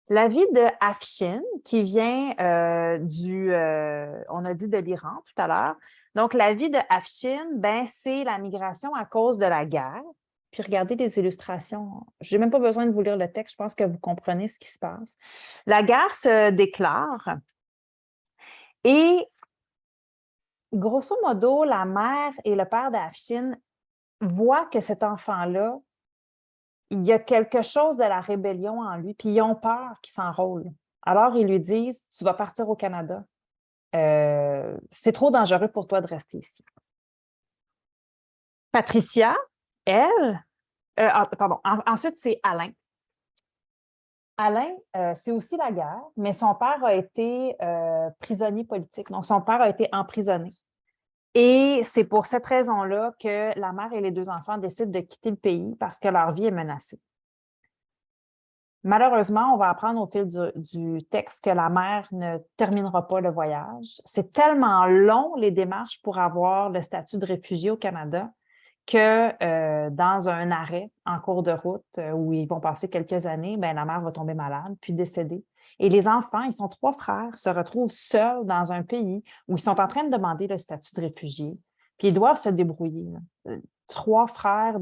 La vie de Afshin, qui vient on a dit de l'Iran tout à l'heure. Donc, la vie de Afshin, c'est la migration à cause de la guerre. Puis, regardez les illustrations. Je n'ai même pas besoin de vous lire le texte. Je pense que vous comprenez ce qui se passe. La guerre se déclare et grosso modo, la mère et le père d'Afshin voient que cet enfant-là, il y a quelque chose de la rébellion en lui, puis ils ont peur qu'il s'enrôle. Alors, ils lui disent, tu vas partir au Canada. C'est trop dangereux pour toi de rester ici. Patricia, elle, ensuite, c'est Alain. Alain, c'est aussi la guerre, mais son père a été prisonnier politique. Donc, son père a été emprisonné. Et c'est pour cette raison-là que la mère et les 2 enfants décident de quitter le pays parce que leur vie est menacée. Malheureusement, on va apprendre au fil du texte que la mère ne terminera pas le voyage. C'est tellement long, les démarches pour avoir le statut de réfugié au Canada, que dans un arrêt en cours de route où ils vont passer quelques années, la mère va tomber malade puis décéder. Et les enfants, ils sont 3 frères, se retrouvent seuls dans un pays où ils sont en train de demander le statut de réfugié. Puis ils doivent se débrouiller. 3 frères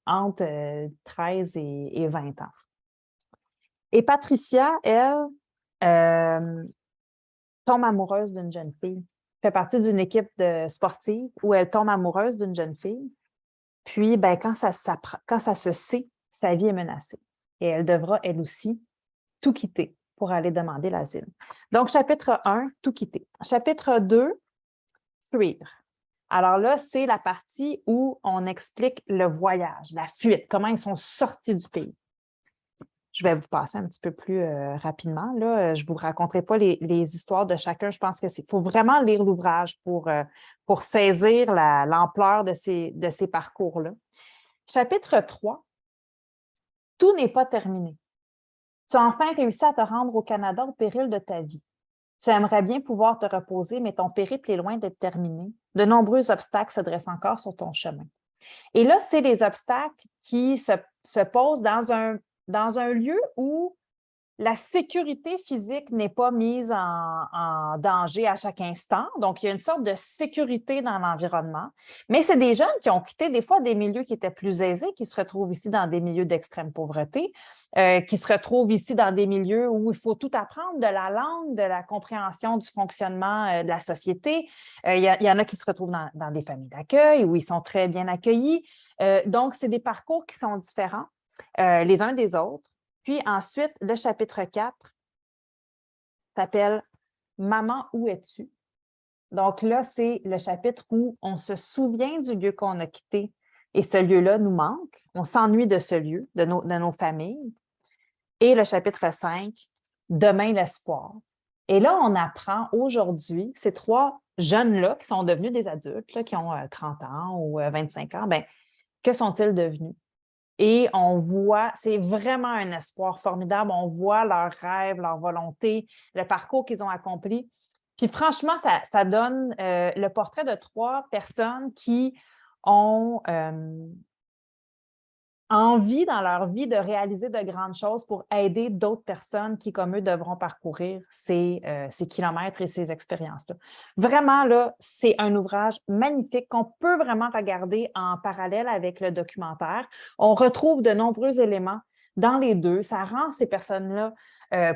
entre 13 et 20 ans. Et Patricia, elle, tombe amoureuse d'une jeune fille, fait partie d'une équipe sportive où elle tombe amoureuse d'une jeune fille. Puis, ben, quand ça se sait, sa vie est menacée. Et elle devra, elle aussi, tout quitter pour aller demander l'asile. Donc, chapitre 1, tout quitter. Chapitre 2, fuir. Alors là, c'est la partie où on explique le voyage, la fuite, comment ils sont sortis du pays. Je vais vous passer un petit peu plus rapidement. Là. Je ne vous raconterai pas les histoires de chacun. Je pense qu'il faut vraiment lire l'ouvrage pour saisir l'ampleur de ces parcours-là. Chapitre 3, tout n'est pas terminé. Tu as enfin réussi à te rendre au Canada au péril de ta vie. Tu aimerais bien pouvoir te reposer, mais ton périple est loin d'être terminé. De nombreux obstacles se dressent encore sur ton chemin. Et là, c'est les obstacles qui se posent dans un lieu où la sécurité physique n'est pas mise en danger à chaque instant. Donc, il y a une sorte de sécurité dans l'environnement. Mais c'est des jeunes qui ont quitté des fois des milieux qui étaient plus aisés, qui se retrouvent ici dans des milieux d'extrême pauvreté, qui se retrouvent ici dans des milieux où il faut tout apprendre, de la langue, de la compréhension du fonctionnement de la société. Il y en a qui se retrouvent dans des familles d'accueil où ils sont très bien accueillis. Donc, c'est des parcours qui sont différents les uns des autres. Puis ensuite, le chapitre 4 s'appelle « Maman, où es-tu? » Donc là, c'est le chapitre où on se souvient du lieu qu'on a quitté et ce lieu-là nous manque. On s'ennuie de ce lieu, de nos familles. Et le chapitre 5, « Demain, l'espoir. » Et là, on apprend aujourd'hui, ces 3 jeunes-là qui sont devenus des adultes, là, qui ont 30 ans ou 25 ans, bien, que sont-ils devenus? Et on voit, c'est vraiment un espoir formidable. On voit leurs rêves, leur volonté, le parcours qu'ils ont accompli. Puis franchement, ça donne le portrait de 3 personnes qui ont envie dans leur vie de réaliser de grandes choses pour aider d'autres personnes qui, comme eux, devront parcourir ces kilomètres et ces expériences-là. Vraiment, là, c'est un ouvrage magnifique qu'on peut vraiment regarder en parallèle avec le documentaire. On retrouve de nombreux éléments dans les deux. Ça rend ces personnes-là,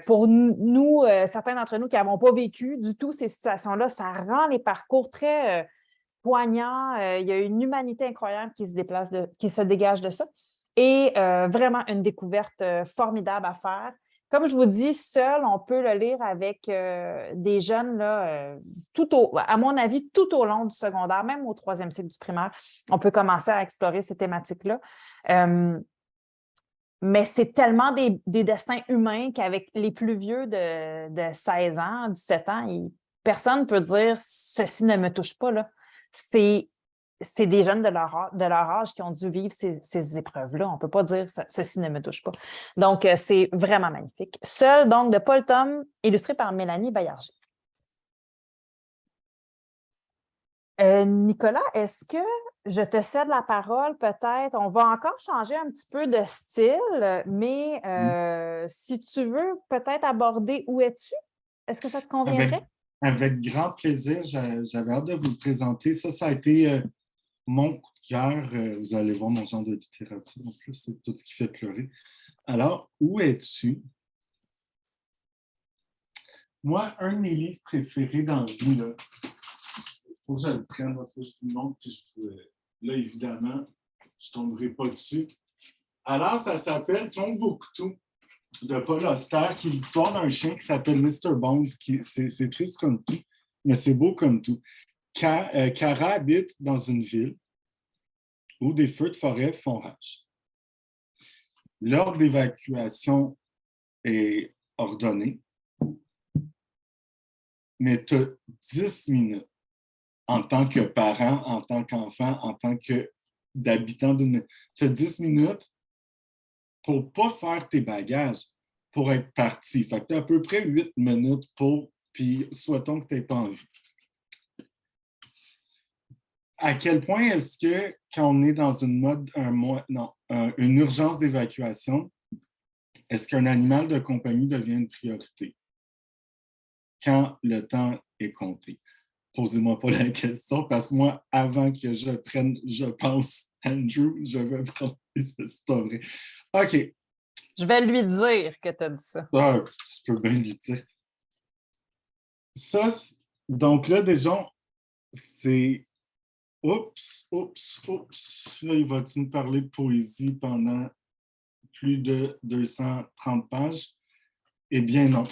pour nous, certains d'entre nous qui n'avons pas vécu du tout ces situations-là, ça rend les parcours très poignants. Il y a une humanité incroyable qui se dégage de ça. Et vraiment une découverte formidable à faire. Comme je vous dis, seul, on peut le lire avec des jeunes, là, à mon avis, tout au long du secondaire, même au 3e cycle du primaire, on peut commencer à explorer ces thématiques-là. Mais c'est tellement des destins humains qu'avec les plus vieux de 16 ans, 17 ans, personne ne peut dire « ceci ne me touche pas ». C'est des jeunes de leur âge qui ont dû vivre ces épreuves-là. On ne peut pas dire « ceci ne me touche pas ». Donc, c'est vraiment magnifique. Seul, donc, de Paul Thom, illustré par Mélanie Baillarger. Nicolas, est-ce que je te cède la parole peut-être? On va encore changer un petit peu de style, mais si tu veux peut-être aborder « Où es-tu? » Est-ce que ça te conviendrait? Avec grand plaisir. J'avais hâte de vous le présenter. Ça a été mon coup de cœur. Vous allez voir mon genre de littérature. En plus, c'est tout ce qui fait pleurer. Alors, Où es-tu? Moi, un de mes livres préférés dans le vie, là, faut que je le prenne, il faut que je vous le montre. Là, évidemment, je ne tomberai pas dessus. Alors, ça s'appelle Tombouctou de Paul Auster, qui est l'histoire d'un chien qui s'appelle Mr. Bones. C'est triste comme tout, mais c'est beau comme tout. Cara habite dans une ville où des feux de forêt font rage. L'ordre d'évacuation est ordonné, mais tu as 10 minutes en tant que parent, en tant qu'enfant, en tant qu'habitant d'une... Tu as 10 minutes pour ne pas faire tes bagages, pour être parti. Fait que tu as à peu près 8 minutes pour, puis souhaitons que tu n'aies pas envie. À quel point est-ce que, quand on est dans une urgence d'évacuation, est-ce qu'un animal de compagnie devient une priorité? Quand le temps est compté. Posez-moi pas la question, parce que moi, avant que je prenne, je pense Andrew, je vais prendre. C'est pas vrai. OK. Je vais lui dire que tu as dit ça. Ah, tu peux bien lui dire. Ça, donc là, déjà, c'est. Oups. Là, il va-tu nous parler de poésie pendant plus de 230 pages? Eh bien, non.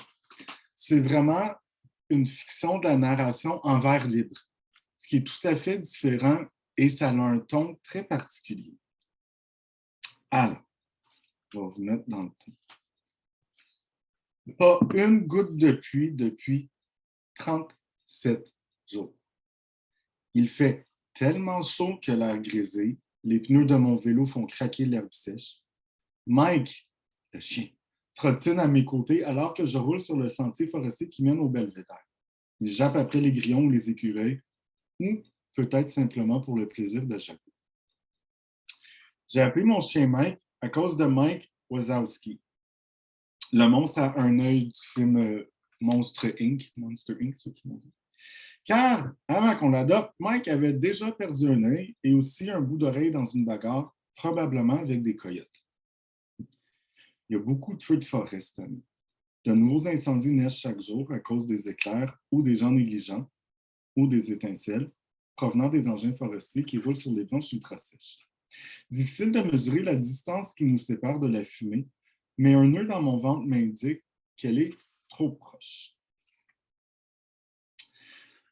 C'est vraiment une fiction de la narration en vers libre, ce qui est tout à fait différent et ça a un ton très particulier. Alors, je vais vous mettre dans le ton. Pas une goutte de pluie depuis 37 jours. Il fait tellement chaud que l'air grisé, les pneus de mon vélo font craquer l'herbe sèche. Mike, le chien, trottine à mes côtés alors que je roule sur le sentier forestier qui mène au belvédère. Il jappe après les grillons ou les écureuils, ou peut-être simplement pour le plaisir de japper. J'ai appelé mon chien Mike à cause de Mike Wazowski, le monstre à un œil du film Monster Inc. Ceux qui m'ont vu. Car, avant qu'on l'adopte, Mike avait déjà perdu un œil et aussi un bout d'oreille dans une bagarre, probablement avec des coyotes. Il y a beaucoup de feux de forêt cette année. De nouveaux incendies naissent chaque jour à cause des éclairs ou des gens négligents ou des étincelles provenant des engins forestiers qui roulent sur les branches ultra sèches. Difficile de mesurer la distance qui nous sépare de la fumée, mais un nœud dans mon ventre m'indique qu'elle est trop proche.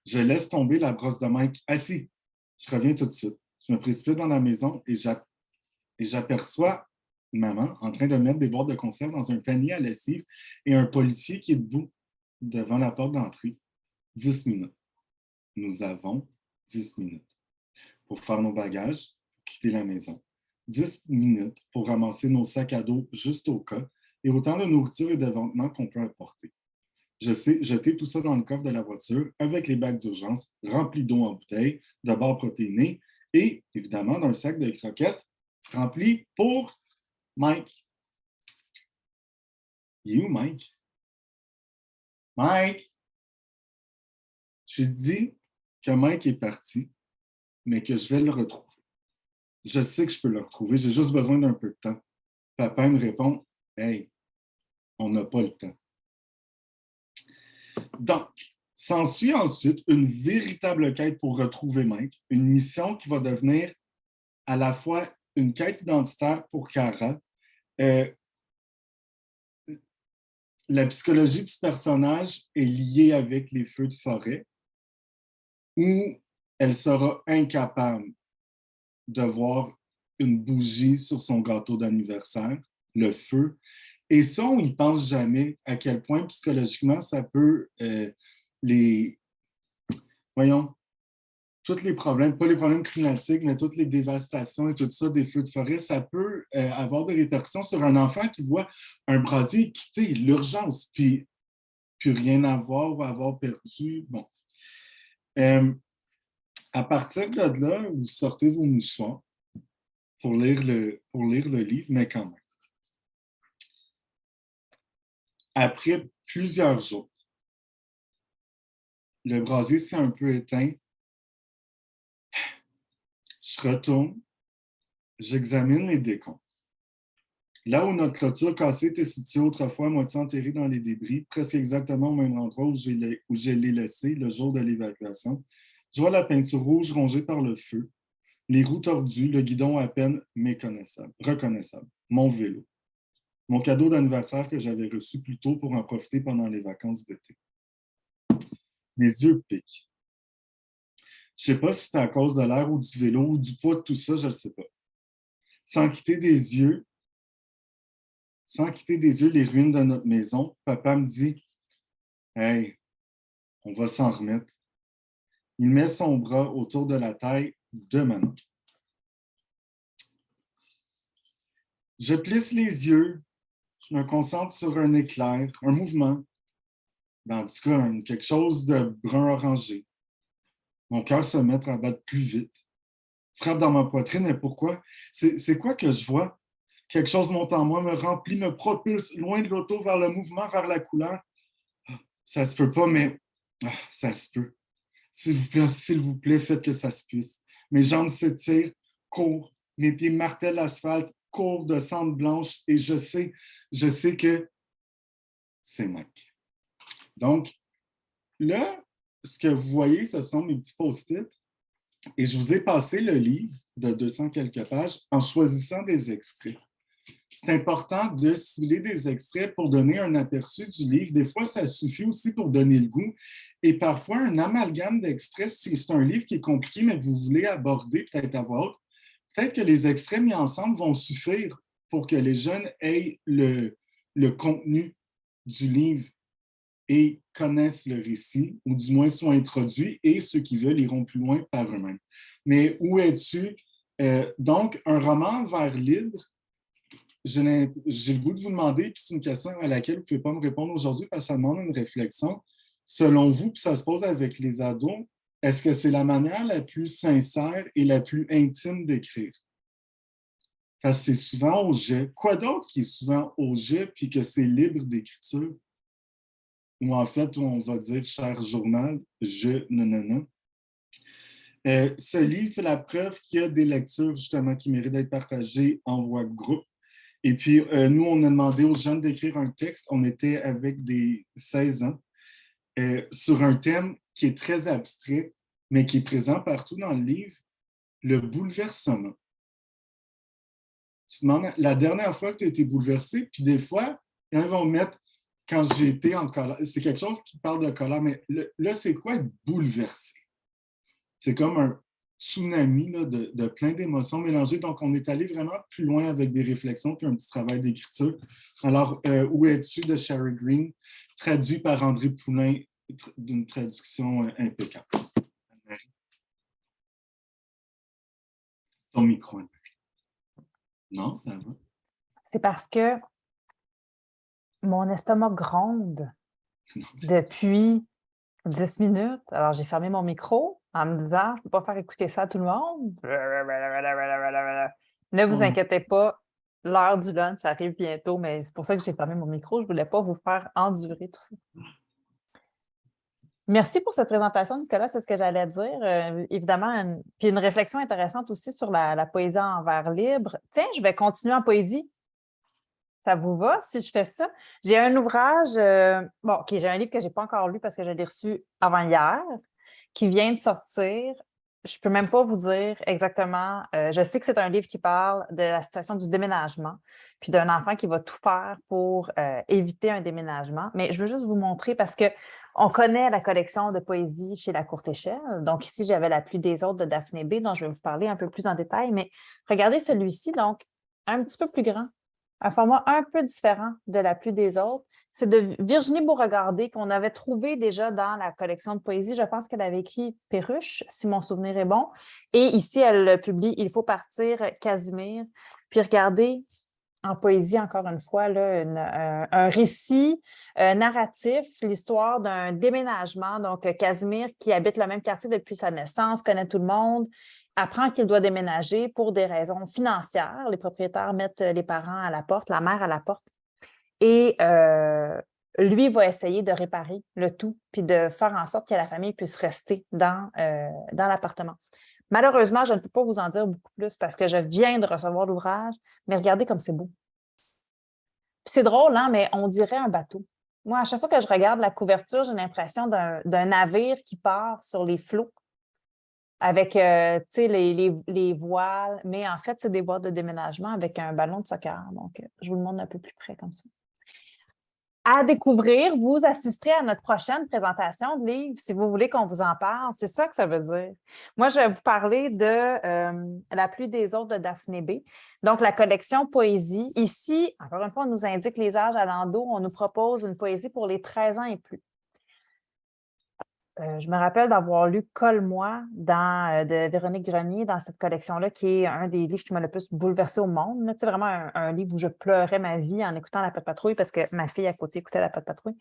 Je laisse tomber la brosse de Mike. Assis, je reviens tout de suite. Je me précipite dans la maison et j'aperçois maman en train de mettre des boîtes de conserve dans un panier à lessive et un policier qui est debout devant la porte d'entrée. 10 minutes. Nous avons 10 minutes pour faire nos bagages, pour quitter la maison. 10 minutes pour ramasser nos sacs à dos juste au cas et autant de nourriture et de vêtements qu'on peut apporter. Je sais jeter tout ça dans le coffre de la voiture avec les bacs d'urgence remplis d'eau en bouteille, de barres protéinées et évidemment d'un sac de croquettes rempli pour Mike. Il est où Mike? Mike! Je dis que Mike est parti, mais que je vais le retrouver. Je sais que je peux le retrouver, j'ai juste besoin d'un peu de temps. Papa me répond, « Hey, on n'a pas le temps. » Donc, s'ensuit ensuite une véritable quête pour retrouver Mike, une mission qui va devenir à la fois une quête identitaire pour Cara. La psychologie du personnage est liée avec les feux de forêt, où elle sera incapable de voir une bougie sur son gâteau d'anniversaire, le feu. Et ça, on n'y pense jamais à quel point psychologiquement ça peut tous les problèmes, pas les problèmes climatiques, mais toutes les dévastations et tout ça des feux de forêt, ça peut avoir des répercussions sur un enfant qui voit un brasier quitter l'urgence, puis rien avoir ou avoir perdu. Bon. À partir de là, vous sortez vos mouchoirs pour lire le livre, mais quand même. Après plusieurs jours, le brasier s'est un peu éteint. Je retourne, j'examine les décombres. Là où notre clôture cassée était située autrefois, moitié enterrée dans les débris, presque exactement au même endroit où je l'ai laissé le jour de l'évacuation, je vois la peinture rouge rongée par le feu, les roues tordues, le guidon à peine reconnaissable. Mon vélo. Mon cadeau d'anniversaire que j'avais reçu plus tôt pour en profiter pendant les vacances d'été. Mes yeux piquent. Je ne sais pas si c'est à cause de l'air ou du vélo ou du poids de tout ça, je ne sais pas. Sans quitter des yeux les ruines de notre maison, papa me dit « Hey, on va s'en remettre. » Il met son bras autour de la taille de Manon. Je plisse les yeux, je me concentre sur un éclair, un mouvement, en tout cas quelque chose de brun-orangé. Mon cœur se met à battre plus vite. Frappe dans ma poitrine, mais pourquoi? C'est quoi que je vois? Quelque chose monte en moi, me remplit, me propulse loin de l'auto vers le mouvement, vers la couleur. Ça se peut pas, mais ça se peut. S'il vous plaît, faites que ça se puisse. Mes jambes s'étirent, courent, mes pieds martèlent l'asphalte, courent de cendre blanche et je sais que c'est Mike. Donc, là, ce que vous voyez, ce sont mes petits post-it et je vous ai passé le livre de 200 quelques pages en choisissant des extraits. C'est important de cibler des extraits pour donner un aperçu du livre. Des fois, ça suffit aussi pour donner le goût. Et parfois, un amalgame d'extraits, si c'est un livre qui est compliqué, mais que vous voulez aborder peut-être à voix haute, peut-être que les extraits mis ensemble vont suffire pour que les jeunes aient le contenu du livre et connaissent le récit, ou du moins soient introduits, et ceux qui veulent iront plus loin par eux-mêmes. Mais où es-tu? Donc, un roman vers libre, j'ai le goût de vous demander, puis c'est une question à laquelle vous ne pouvez pas me répondre aujourd'hui parce que ça demande une réflexion. Selon vous, puis ça se pose avec les ados, est-ce que c'est la manière la plus sincère et la plus intime d'écrire? Parce que c'est souvent au jet. Quoi d'autre qui est souvent au jet puis que c'est libre d'écriture? Ou en fait, où on va dire « cher journal, non. » Ce livre, c'est la preuve qu'il y a des lectures justement qui méritent d'être partagées en voix de groupe. Et puis, nous, on a demandé aux jeunes d'écrire un texte. On était avec des 16 ans sur un thème qui est très abstrait, mais qui est présent partout dans le livre, le bouleversement. Tu te demandes la dernière fois que tu as été bouleversé, puis des fois, il y en a qui vont mettre « quand j'ai été en colère ». C'est quelque chose qui parle de colère, mais là, c'est quoi être bouleversé? C'est comme un tsunami là, de plein d'émotions mélangées. Donc, on est allé vraiment plus loin avec des réflexions puis un petit travail d'écriture. Alors, Où es-tu de Sherry Green, traduit par André Poulain, d'une traduction impeccable. Anne-Marie. Ton micro, Anne-Marie. Non, ça va. C'est parce que mon estomac gronde depuis 10 minutes. Alors, j'ai fermé mon micro en me disant, je ne peux pas faire écouter ça à tout le monde. Ne vous inquiétez pas, l'heure du lunch arrive bientôt, mais c'est pour ça que j'ai fermé mon micro. Je ne voulais pas vous faire endurer tout ça. Merci pour cette présentation, Nicolas. C'est ce que j'allais dire. Évidemment, puis une réflexion intéressante aussi sur la poésie en vers libre. Tiens, je vais continuer en poésie. Ça vous va si je fais ça? J'ai un ouvrage, j'ai un livre que je n'ai pas encore lu parce que je l'ai reçu avant hier, qui vient de sortir. Je ne peux même pas vous dire exactement. Je sais que c'est un livre qui parle de la situation du déménagement, puis d'un enfant qui va tout faire pour éviter un déménagement. Mais je veux juste vous montrer parce qu'on connaît la collection de poésie chez La Courte Échelle. Donc ici, j'avais La pluie des autres de Daphné B, dont je vais vous parler un peu plus en détail. Mais regardez celui-ci, donc un petit peu plus grand. Un format un peu différent de La pluie des autres. C'est de Virginie Beauregardé qu'on avait trouvé déjà dans la collection de poésie. Je pense qu'elle avait écrit Perruche, si mon souvenir est bon. Et ici, elle publie Il faut partir, Casimir. Puis regardez, en poésie, encore une fois, là, un récit narratif, l'histoire d'un déménagement. Donc, Casimir, qui habite le même quartier depuis sa naissance, connaît tout le monde, apprend qu'il doit déménager pour des raisons financières. Les propriétaires mettent les parents à la porte, la mère à la porte. Et lui va essayer de réparer le tout, puis de faire en sorte que la famille puisse rester dans l'appartement. Malheureusement, je ne peux pas vous en dire beaucoup plus parce que je viens de recevoir l'ouvrage, mais regardez comme c'est beau. Puis c'est drôle, hein, mais on dirait un bateau. Moi, à chaque fois que je regarde la couverture, j'ai l'impression d'un navire qui part sur les flots avec les voiles, mais en fait, c'est des voiles de déménagement avec un ballon de soccer. Donc, je vous le montre un peu plus près comme ça. À découvrir, vous assisterez à notre prochaine présentation de livre, si vous voulez qu'on vous en parle. C'est ça que ça veut dire. Moi, je vais vous parler de La pluie des autres de Daphné B. Donc, la collection poésie. Ici, encore une fois, on nous indique les âges à l'endos. On nous propose une poésie pour les 13 ans et plus. Je me rappelle d'avoir lu Colle-moi de Véronique Grenier dans cette collection-là, qui est un des livres qui m'a le plus bouleversée au monde. C'est vraiment un livre où je pleurais ma vie en écoutant La Petite Patrouille parce que ma fille à côté écoutait La Petite Patrouille.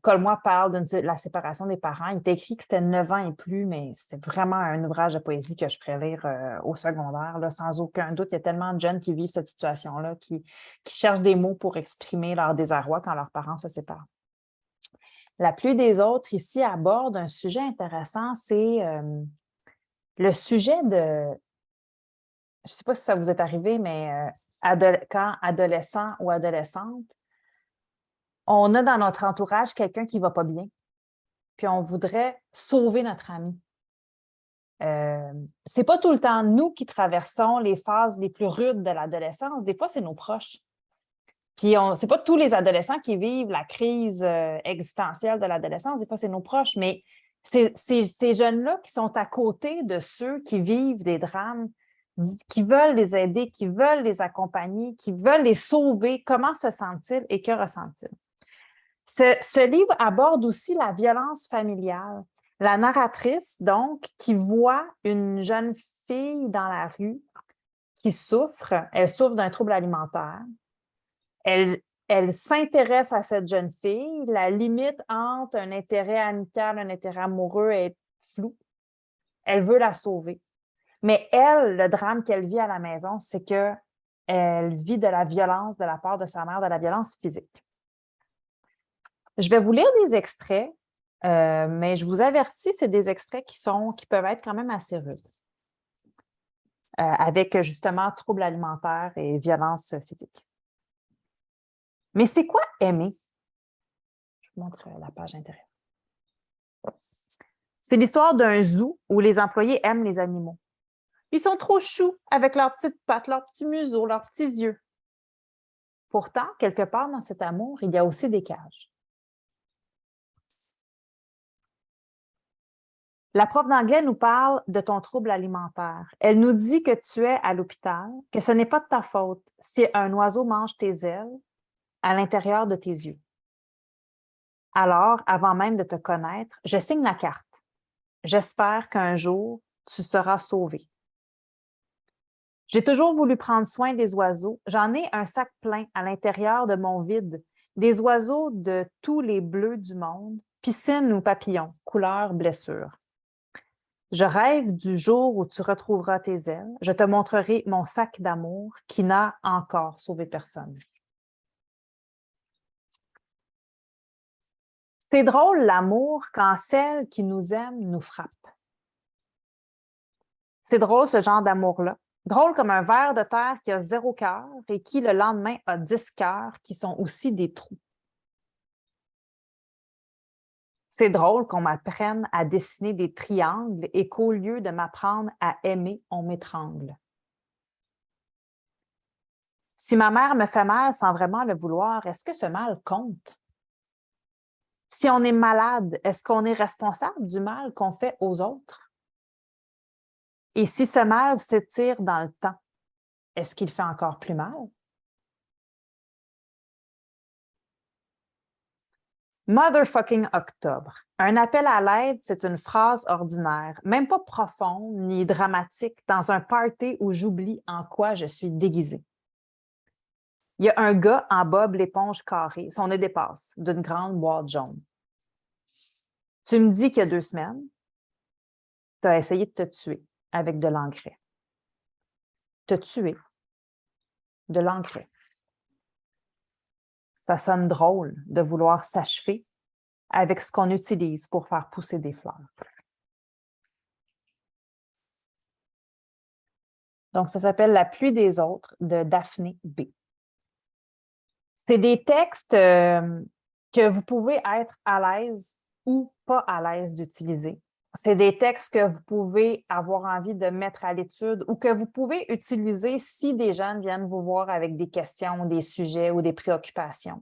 Colle-moi parle de la séparation des parents. Il était écrit que c'était 9 ans et plus, mais c'est vraiment un ouvrage de poésie que je ferais lire au secondaire, là, sans aucun doute. Il y a tellement de jeunes qui vivent cette situation-là, qui cherchent des mots pour exprimer leur désarroi quand leurs parents se séparent. La pluie des autres, ici, aborde un sujet intéressant, c'est le sujet je ne sais pas si ça vous est arrivé, mais quand adolescent ou adolescente, on a dans notre entourage quelqu'un qui ne va pas bien, puis on voudrait sauver notre ami. C'est pas tout le temps nous qui traversons les phases les plus rudes de l'adolescence. Des fois, c'est nos proches. Puis, c'est pas tous les adolescents qui vivent la crise existentielle de l'adolescence. Des fois, c'est nos proches. Mais ces jeunes-là qui sont à côté de ceux qui vivent des drames, qui veulent les aider, qui veulent les accompagner, qui veulent les sauver, comment se sentent-ils et que ressentent-ils? Ce livre aborde aussi la violence familiale. La narratrice, donc, qui voit une jeune fille dans la rue qui souffre, elle souffre d'un trouble alimentaire. Elle s'intéresse à cette jeune fille. La limite entre un intérêt amical et un intérêt amoureux est floue. Elle veut la sauver. Mais elle, le drame qu'elle vit à la maison, c'est qu'elle vit de la violence de la part de sa mère, de la violence physique. Je vais vous lire des extraits, mais je vous avertis, c'est des extraits qui peuvent être quand même assez rudes, avec justement troubles alimentaires et violence physique. Mais c'est quoi aimer? Je vous montre la page intérieure. C'est l'histoire d'un zoo où les employés aiment les animaux. Ils sont trop choux avec leurs petites pattes, leurs petits museaux, leurs petits yeux. Pourtant, quelque part dans cet amour, il y a aussi des cages. La prof d'anglais nous parle de ton trouble alimentaire. Elle nous dit que tu es à l'hôpital, que ce n'est pas de ta faute si un oiseau mange tes ailes à l'intérieur de tes yeux. Alors, avant même de te connaître, je signe la carte. J'espère qu'un jour, tu seras sauvé. J'ai toujours voulu prendre soin des oiseaux. J'en ai un sac plein à l'intérieur de mon vide. Des oiseaux de tous les bleus du monde, piscine ou papillons, couleur blessure. Je rêve du jour où tu retrouveras tes ailes. Je te montrerai mon sac d'amour qui n'a encore sauvé personne. C'est drôle, l'amour, quand celle qui nous aime nous frappe. C'est drôle, ce genre d'amour-là. Drôle comme un ver de terre qui a 0 cœur et qui, le lendemain, a 10 cœurs qui sont aussi des trous. C'est drôle qu'on m'apprenne à dessiner des triangles et qu'au lieu de m'apprendre à aimer, on m'étrangle. Si ma mère me fait mal sans vraiment le vouloir, est-ce que ce mal compte? Si on est malade, est-ce qu'on est responsable du mal qu'on fait aux autres? Et si ce mal s'étire dans le temps, est-ce qu'il fait encore plus mal? Motherfucking octobre. Un appel à l'aide, c'est une phrase ordinaire, même pas profonde ni dramatique, dans un party où j'oublie en quoi je suis déguisée. Il y a un gars en bob l'éponge carrée, son nez dépasse, d'une grande boîte jaune. Tu me dis qu'il y a 2 semaines, tu as essayé de te tuer avec de l'engrais. Te tuer de l'engrais. Ça sonne drôle de vouloir s'achever avec ce qu'on utilise pour faire pousser des fleurs. Donc, ça s'appelle La pluie des autres de Daphné B. C'est des textes que vous pouvez être à l'aise ou pas à l'aise d'utiliser. C'est des textes que vous pouvez avoir envie de mettre à l'étude ou que vous pouvez utiliser si des jeunes viennent vous voir avec des questions, des sujets ou des préoccupations.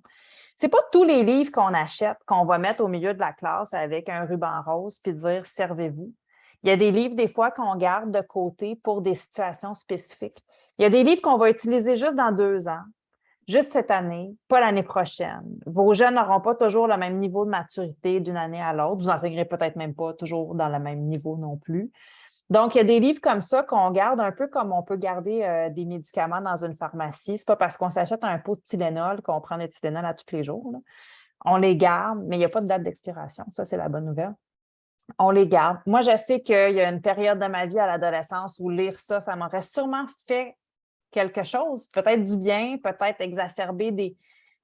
Ce n'est pas tous les livres qu'on achète qu'on va mettre au milieu de la classe avec un ruban rose puis dire « servez-vous ». Il y a des livres, des fois, qu'on garde de côté pour des situations spécifiques. Il y a des livres qu'on va utiliser juste dans 2 ans, juste cette année, pas l'année prochaine. Vos jeunes n'auront pas toujours le même niveau de maturité d'une année à l'autre. Vous enseignerez peut-être même pas toujours dans le même niveau non plus. Donc, il y a des livres comme ça qu'on garde un peu comme on peut garder des médicaments dans une pharmacie. Ce n'est pas parce qu'on s'achète un pot de Tylenol qu'on prend des Tylenol à tous les jours, là. On les garde, mais il n'y a pas de date d'expiration. Ça, c'est la bonne nouvelle. On les garde. Moi, je sais qu'il y a une période de ma vie à l'adolescence où lire ça, ça m'aurait sûrement fait quelque chose, peut-être du bien, peut-être exacerber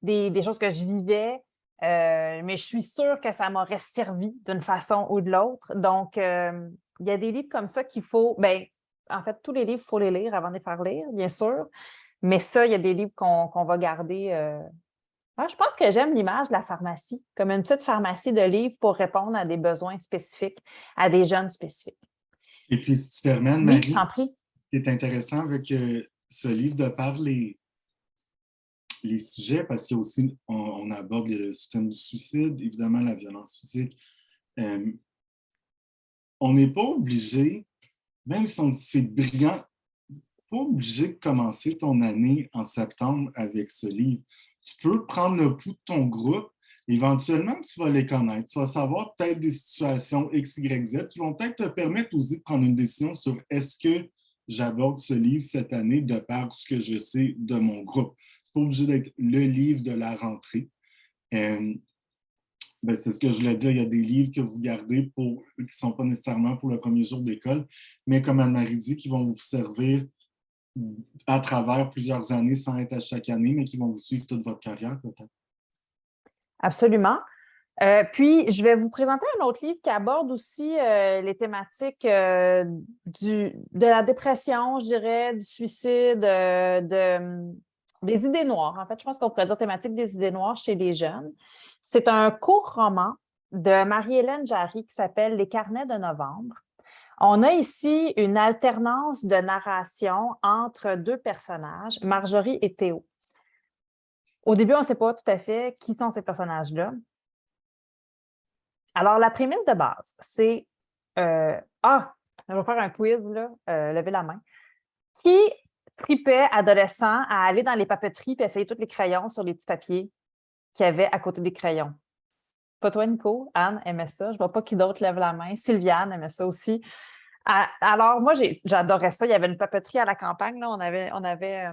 des choses que je vivais, mais je suis sûre que ça m'aurait servi d'une façon ou de l'autre. Donc, il y a des livres comme ça qu'il faut, en fait, tous les livres, il faut les lire avant de les faire lire, bien sûr. Mais ça, il y a des livres qu'on va garder. Je pense que j'aime l'image de la pharmacie, comme une petite pharmacie de livres pour répondre à des besoins spécifiques, à des jeunes spécifiques. Et puis, si tu permets, Oui, Marie, je t'en prie. ce qui est intéressant avec ce livre, de par les sujets, parce qu'il y a aussi, on aborde le système du suicide, évidemment la violence physique. On n'est pas obligé, même si c'est brillant, pas obligé de commencer ton année en septembre avec ce livre. Tu peux prendre le pouls de ton groupe. Éventuellement, tu vas les connaître. Tu vas savoir peut-être des situations X, Y, Z qui vont peut-être te permettre aussi de prendre une décision sur est-ce que j'aborde ce livre cette année de par ce que je sais de mon groupe. C'est pas obligé d'être le livre de la rentrée. C'est ce que je voulais dire. Il y a des livres que vous gardez qui ne sont pas nécessairement pour le premier jour d'école, mais comme Anne-Marie dit, qui vont vous servir à travers plusieurs années sans être à chaque année, mais qui vont vous suivre toute votre carrière, peut-être. Absolument. Puis, je vais vous présenter un autre livre qui aborde aussi les thématiques de la dépression, je dirais, du suicide, des idées noires. En fait, je pense qu'on pourrait dire thématique des idées noires chez les jeunes. C'est un court roman de Marie-Hélène Jarry qui s'appelle « Les carnets de novembre ». On a ici une alternance de narration entre deux personnages, Marjorie et Théo. Au début, on ne sait pas tout à fait qui sont ces personnages-là. Alors, la prémisse de base, c'est... je vais faire un quiz, là. Levez la main. Qui tripait adolescent à aller dans les papeteries et essayer tous les crayons sur les petits papiers qu'il y avait à côté des crayons? Pas toi, Nico. Anne aimait ça. Je ne vois pas qui d'autre lève la main. Sylviane aimait ça aussi. Alors, moi, j'adorais ça. Il y avait une papeterie à la campagne. Là. On avait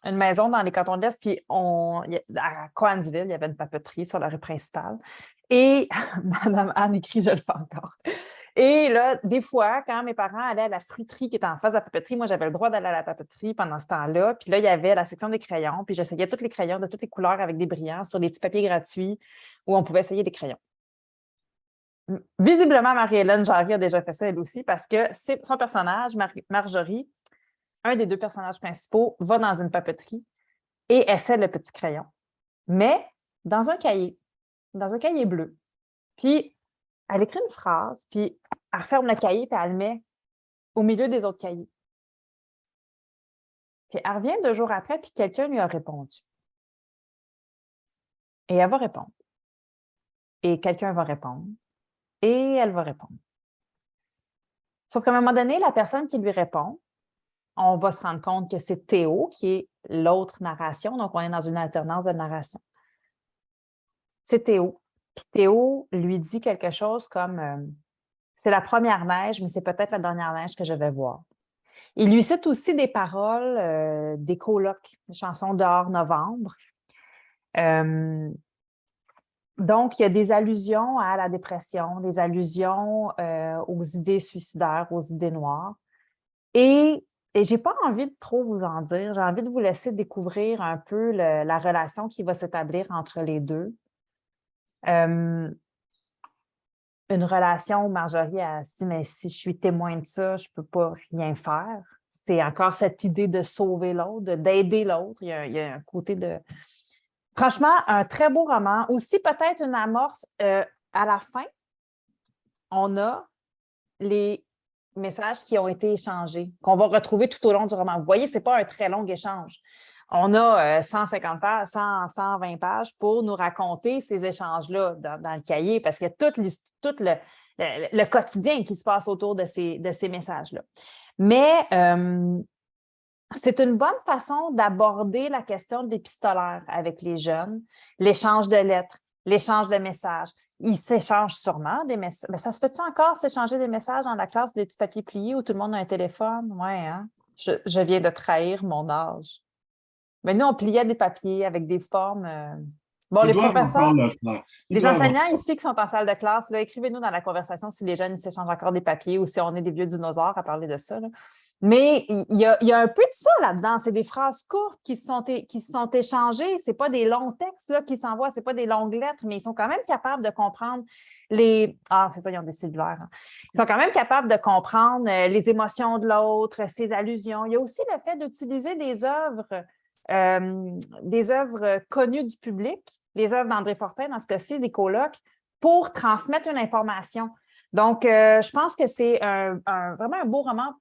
une maison dans les cantons de l'Est, puis à Coansville, il y avait une papeterie sur la rue principale. Et Madame Anne écrit, je le fais encore. Et là, des fois, quand mes parents allaient à la fruiterie qui était en face de la papeterie, moi, j'avais le droit d'aller à la papeterie pendant ce temps-là. Puis là, il y avait la section des crayons, puis j'essayais tous les crayons de toutes les couleurs avec des brillants sur des petits papiers gratuits où on pouvait essayer des crayons. Visiblement, Marie-Hélène Jarry a déjà fait ça elle aussi parce que son personnage, Marjorie, un des deux personnages principaux, va dans une papeterie et essaie le petit crayon, mais dans un cahier bleu. Puis, elle écrit une phrase, puis elle referme le cahier puis elle le met au milieu des autres cahiers. Puis, elle revient 2 jours après puis quelqu'un lui a répondu. Et elle va répondre. Et quelqu'un va répondre. Et elle va répondre. Sauf qu'à un moment donné, la personne qui lui répond, on va se rendre compte que c'est Théo qui est l'autre narration. Donc, on est dans une alternance de narration. C'est Théo. Puis Théo lui dit quelque chose comme c'est la première neige, mais c'est peut-être la dernière neige que je vais voir. Il lui cite aussi des paroles des colocs, des chansons dehors novembre. Donc, il y a des allusions à la dépression, des allusions aux idées suicidaires, aux idées noires. Et je n'ai pas envie de trop vous en dire. J'ai envie de vous laisser découvrir un peu la relation qui va s'établir entre les deux. Une relation où Marjorie a dit « Mais si je suis témoin de ça, je ne peux pas rien faire. » C'est encore cette idée de sauver l'autre, d'aider l'autre. Il y a un côté de... Franchement, un très beau roman. Aussi, peut-être une amorce. À la fin, on a les messages qui ont été échangés, qu'on va retrouver tout au long du roman. Vous voyez, ce n'est pas un très long échange. On a 150 pages, 120 pages pour nous raconter ces échanges-là dans le cahier, parce qu'il y a tout le quotidien qui se passe autour de ces messages-là. Mais c'est une bonne façon d'aborder la question de l'épistolaire avec les jeunes, l'échange de lettres, l'échange de messages. Ils s'échangent sûrement des messages. Mais ça se fait-tu encore s'échanger des messages dans la classe des petits papiers pliés où tout le monde a un téléphone? Oui, hein? Je viens de trahir mon âge. Mais nous, on pliait des papiers avec des formes. Bon, les professeurs, les enseignants ici qui sont en salle de classe, là, écrivez-nous dans la conversation si les jeunes s'échangent encore des papiers ou si on est des vieux dinosaures à parler de ça. Là. Mais il y a un peu de ça là-dedans. C'est des phrases courtes qui se sont échangées. Ce n'est pas des longs textes là, qui s'envoient, ce n'est pas des longues lettres, mais ils sont quand même capables de comprendre les. Ah, c'est ça, ils ont des cellulaires. Hein. Ils sont quand même capables de comprendre les émotions de l'autre, ses allusions. Il y a aussi le fait d'utiliser des œuvres connues du public, les œuvres d'André Fortin, dans ce cas-ci, des colloques, pour transmettre une information. Donc, je pense que c'est vraiment un beau roman,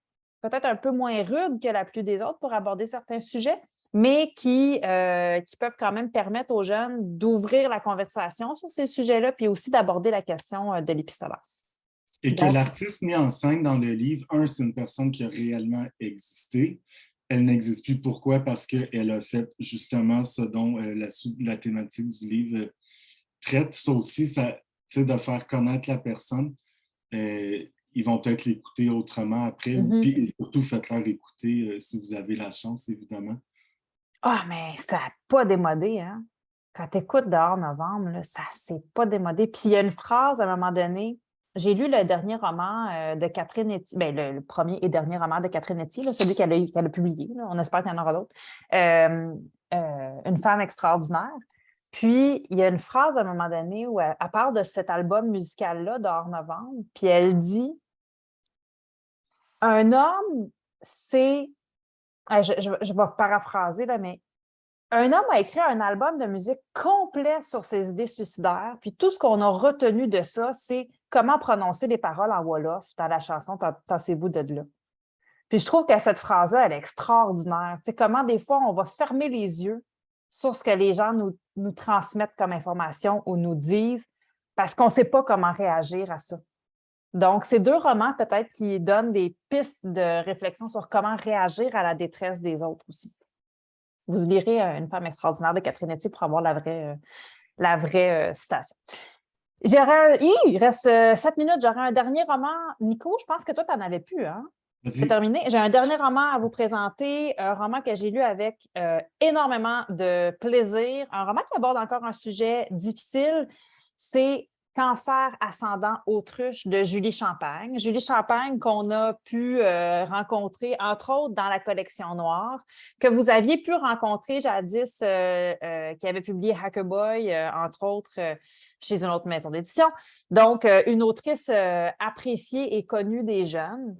peut-être un peu moins rude que la pluie des autres pour aborder certains sujets, mais qui peuvent quand même permettre aux jeunes d'ouvrir la conversation sur ces sujets-là, puis aussi d'aborder la question de l'épistolaire. Et que l'artiste mis en scène dans le livre, c'est une personne qui a réellement existé. Elle n'existe plus. Pourquoi? Parce qu'elle a fait justement ce dont la thématique du livre traite. Ça aussi, de faire connaître la personne. Ils vont peut-être l'écouter autrement après. Puis surtout, faites-leur écouter si vous avez la chance, évidemment. Ah, mais ça n'a pas démodé, hein? Quand tu écoutes Dehors Novembre, là, ça ne s'est pas démodé. Puis il y a une phrase à un moment donné. J'ai lu le dernier roman de Catherine Etty, bien, le premier et dernier roman de Catherine Etty, là, celui qu'elle a publié. Là. On espère qu'il y en aura d'autres. Une femme extraordinaire. Puis, il y a une phrase à un moment donné où elle parle de cet album musical-là, Dehors Novembre, puis elle dit « Un homme, c'est... » Je vais paraphraser, là, mais un homme a écrit un album de musique complet sur ses idées suicidaires, puis tout ce qu'on a retenu de ça, c'est comment prononcer les paroles en Wolof dans la chanson « Tassez-vous de là ». Puis je trouve que cette phrase-là, elle est extraordinaire. Tu sais, comment des fois, on va fermer les yeux sur ce que les gens nous transmettent comme information ou nous disent parce qu'on ne sait pas comment réagir à ça. Donc, c'est deux romans peut-être qui donnent des pistes de réflexion sur comment réagir à la détresse des autres aussi. Vous lirez Une femme extraordinaire de Catherine Etty pour avoir la vraie citation. Il reste 7 minutes. J'aurais un dernier roman. Nico, je pense que toi, tu n'en avais plus, hein? C'est terminé. J'ai un dernier roman à vous présenter, un roman que j'ai lu avec énormément de plaisir, un roman qui aborde encore un sujet difficile, c'est Cancer ascendant autruche de Julie Champagne. Julie Champagne qu'on a pu rencontrer, entre autres, dans la collection Noire, que vous aviez pu rencontrer jadis, qui avait publié Hackerboy, entre autres, chez une autre maison d'édition. Donc, une autrice appréciée et connue des jeunes.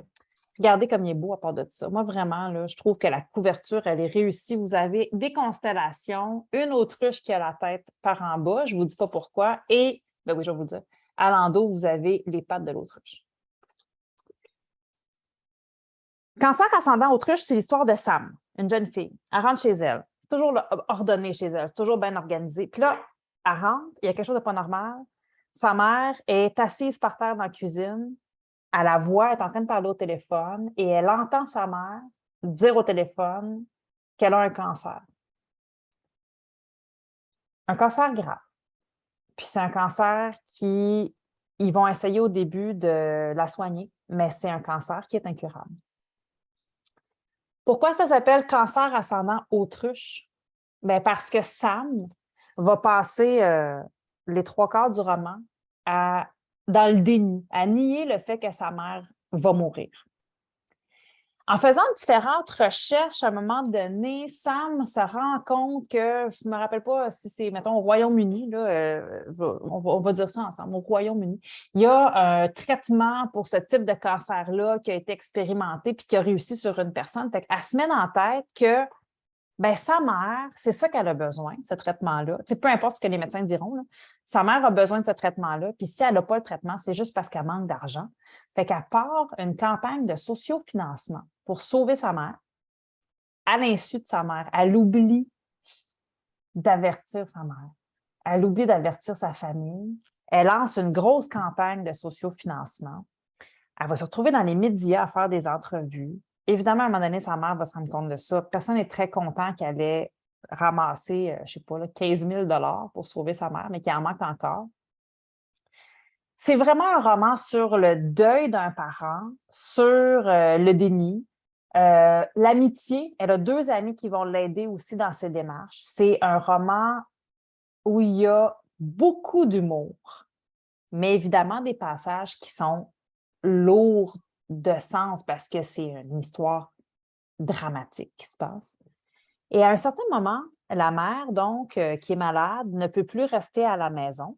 Regardez comme il est beau à part de ça. Moi, vraiment, là, je trouve que la couverture, elle est réussie. Vous avez des constellations, une autruche qui a la tête par en bas, je ne vous dis pas pourquoi, et, ben oui, je vais vous le dire, à l'endos, vous avez les pattes de l'autruche. Cancer ascendant autruche, c'est l'histoire de Sam, une jeune fille. Elle rentre chez elle. C'est toujours ordonné chez elle, c'est toujours bien organisé. Puis là, elle rentre, il y a quelque chose de pas normal. Sa mère est assise par terre dans la cuisine. Elle la voit, elle est en train de parler au téléphone et elle entend sa mère dire au téléphone qu'elle a un cancer. Un cancer grave. Puis c'est un cancer ils vont essayer au début de la soigner, mais c'est un cancer qui est incurable. Pourquoi ça s'appelle cancer ascendant autruche? Bien, parce que Sam va passer les 3/4 du roman dans le déni, à nier le fait que sa mère va mourir. En faisant différentes recherches, à un moment donné, Sam se rend compte que, je ne me rappelle pas si c'est, mettons, au Royaume-Uni, là, on va dire ça ensemble, au Royaume-Uni, il y a un traitement pour ce type de cancer-là qui a été expérimenté puis qui a réussi sur une personne. Fait qu'elle se met en tête que bien, sa mère, c'est ça qu'elle a besoin, ce traitement-là. Tu sais, peu importe ce que les médecins diront, là, sa mère a besoin de ce traitement-là. Puis si elle n'a pas le traitement, c'est juste parce qu'elle manque d'argent. Fait qu'elle part une campagne de sociofinancement pour sauver sa mère à l'insu de sa mère. Elle oublie d'avertir sa mère. Elle oublie d'avertir sa famille. Elle lance une grosse campagne de sociofinancement. Elle va se retrouver dans les médias à faire des entrevues. Évidemment, à un moment donné, sa mère va se rendre compte de ça. Personne n'est très content qu'elle ait ramassé, je ne sais pas, là, 15 000 $ pour sauver sa mère, mais qu'il en manque encore. C'est vraiment un roman sur le deuil d'un parent, sur le déni, l'amitié. Elle a 2 amis qui vont l'aider aussi dans ses démarches. C'est un roman où il y a beaucoup d'humour, mais évidemment des passages qui sont lourds de sens parce que c'est une histoire dramatique qui se passe. Et à un certain moment, la mère, donc, qui est malade, ne peut plus rester à la maison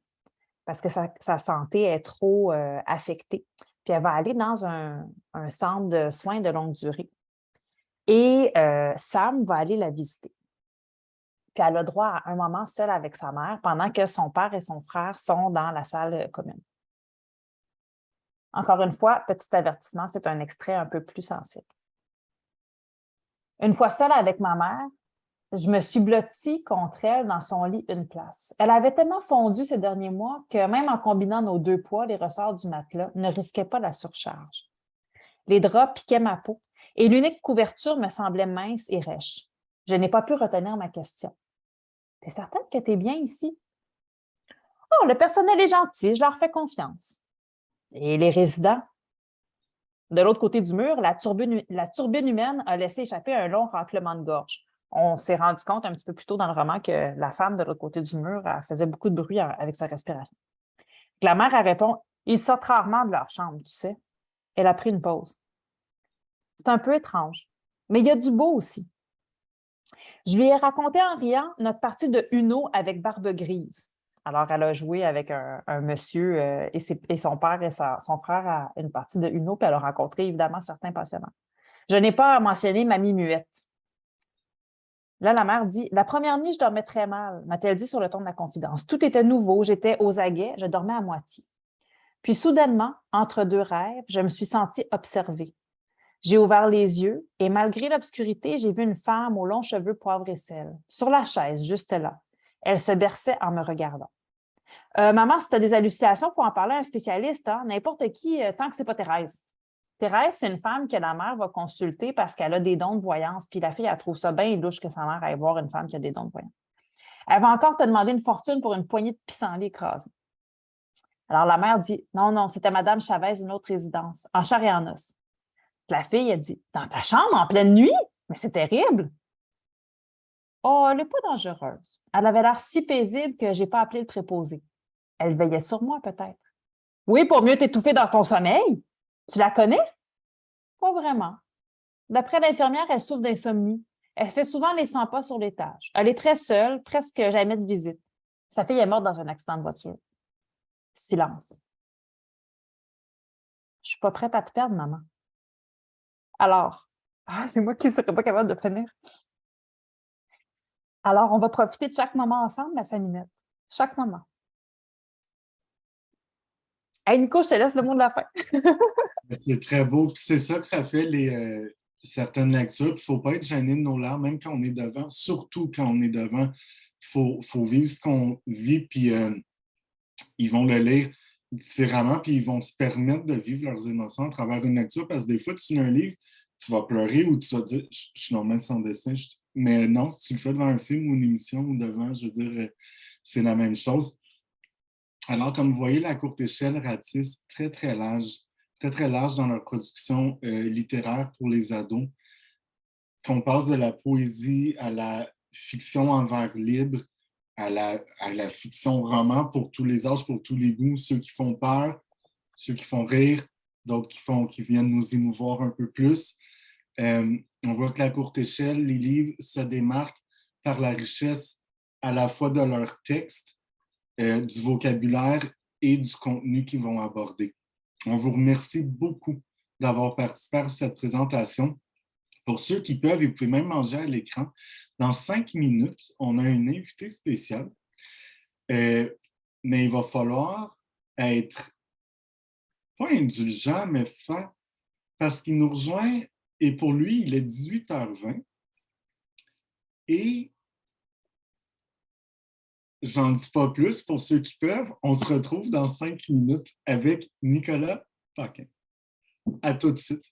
parce que sa santé est trop affectée. Puis elle va aller dans un centre de soins de longue durée. Et Sam va aller la visiter. Puis elle a droit à un moment seul avec sa mère pendant que son père et son frère sont dans la salle commune. Encore une fois, petit avertissement, c'est un extrait un peu plus sensible. Une fois seule avec ma mère, je me suis blottie contre elle dans son lit une place. Elle avait tellement fondu ces derniers mois que même en combinant nos 2 poids, les ressorts du matelas ne risquaient pas la surcharge. Les draps piquaient ma peau et l'unique couverture me semblait mince et rêche. Je n'ai pas pu retenir ma question. « T'es certaine que t'es bien ici? »« Oh, le personnel est gentil, je leur fais confiance. »« Et les résidents? » De l'autre côté du mur, la turbine humaine a laissé échapper un long raclement de gorge. On s'est rendu compte un petit peu plus tôt dans le roman que la femme de l'autre côté du mur elle faisait beaucoup de bruit avec sa respiration. La mère, elle répond « Ils sortent rarement de leur chambre, tu sais. » Elle a pris une pause. C'est un peu étrange, mais il y a du beau aussi. Je lui ai raconté en riant notre partie de Uno avec Barbe Grise. Alors, elle a joué avec un monsieur et son père et son frère à une partie de Uno, puis elle a rencontré évidemment certains passionnants. Je n'ai pas mentionné Mamie Muette. Là, la mère dit « La première nuit, je dormais très mal », m'a-t-elle dit sur le ton de la confidence. Tout était nouveau, j'étais aux aguets, je dormais à moitié. Puis soudainement, entre 2 rêves, je me suis sentie observée. J'ai ouvert les yeux et malgré l'obscurité, j'ai vu une femme aux longs cheveux poivre et sel, sur la chaise, juste là. Elle se berçait en me regardant. Maman, si tu as des hallucinations, il faut en parler à un spécialiste, hein? N'importe qui, tant que ce n'est pas Thérèse. Thérèse, c'est une femme que la mère va consulter parce qu'elle a des dons de voyance, puis la fille, elle trouve ça bien louche que sa mère aille voir une femme qui a des dons de voyance. Elle va encore te demander une fortune pour une poignée de pissenlit écrasée. Alors la mère dit « Non, non, c'était Madame Chavez, une autre résidence, en chair et en os. » La fille, elle dit « Dans ta chambre, en pleine nuit? Mais c'est terrible! » Oh, elle n'est pas dangereuse. Elle avait l'air si paisible que je n'ai pas appelé le préposé. Elle veillait sur moi, peut-être. Oui, pour mieux t'étouffer dans ton sommeil. Tu la connais? Pas vraiment. D'après l'infirmière, elle souffre d'insomnie. Elle fait souvent les 100 pas sur l'étage. Elle est très seule, presque jamais de visite. Sa fille est morte dans un accident de voiture. Silence. Je suis pas prête à te perdre, maman. Alors, c'est moi qui ne serais pas capable de finir. Alors, on va profiter de chaque moment ensemble, ma Saminette. Chaque moment. Hey, Nico, je te laisse le mot de la fin. C'est très beau. Puis c'est ça que ça fait certaines lectures. Il ne faut pas être gêné de nos larmes, même quand on est devant. Surtout quand on est devant, il faut vivre ce qu'on vit. Puis ils vont le lire différemment. Puis ils vont se permettre de vivre leurs émotions à travers une lecture. Parce que des fois, tu lis un livre, tu vas pleurer ou tu vas dire « Je suis normalement sans dessin. » Mais non, si tu le fais devant un film ou une émission ou devant, je veux dire, c'est la même chose. Alors, comme vous voyez, La Courte Échelle ratisse très, très large dans leur production littéraire pour les ados. Qu'on passe de la poésie à la fiction en vers libre, à la fiction roman pour tous les âges, pour tous les goûts, ceux qui font peur, ceux qui font rire, d'autres qui viennent nous émouvoir un peu plus. On voit que La Courte Échelle, les livres se démarquent par la richesse à la fois de leur texte, du vocabulaire et du contenu qu'ils vont aborder. On vous remercie beaucoup d'avoir participé à cette présentation. Pour ceux qui peuvent, vous pouvez même manger à l'écran. Dans 5 minutes, on a une invitée spéciale, mais il va falloir être pas indulgent, mais fin, parce qu'il nous rejoint et pour lui, il est 18h20 et j'en dis pas plus pour ceux qui peuvent. On se retrouve dans 5 minutes avec Nicolas Paquin. À tout de suite.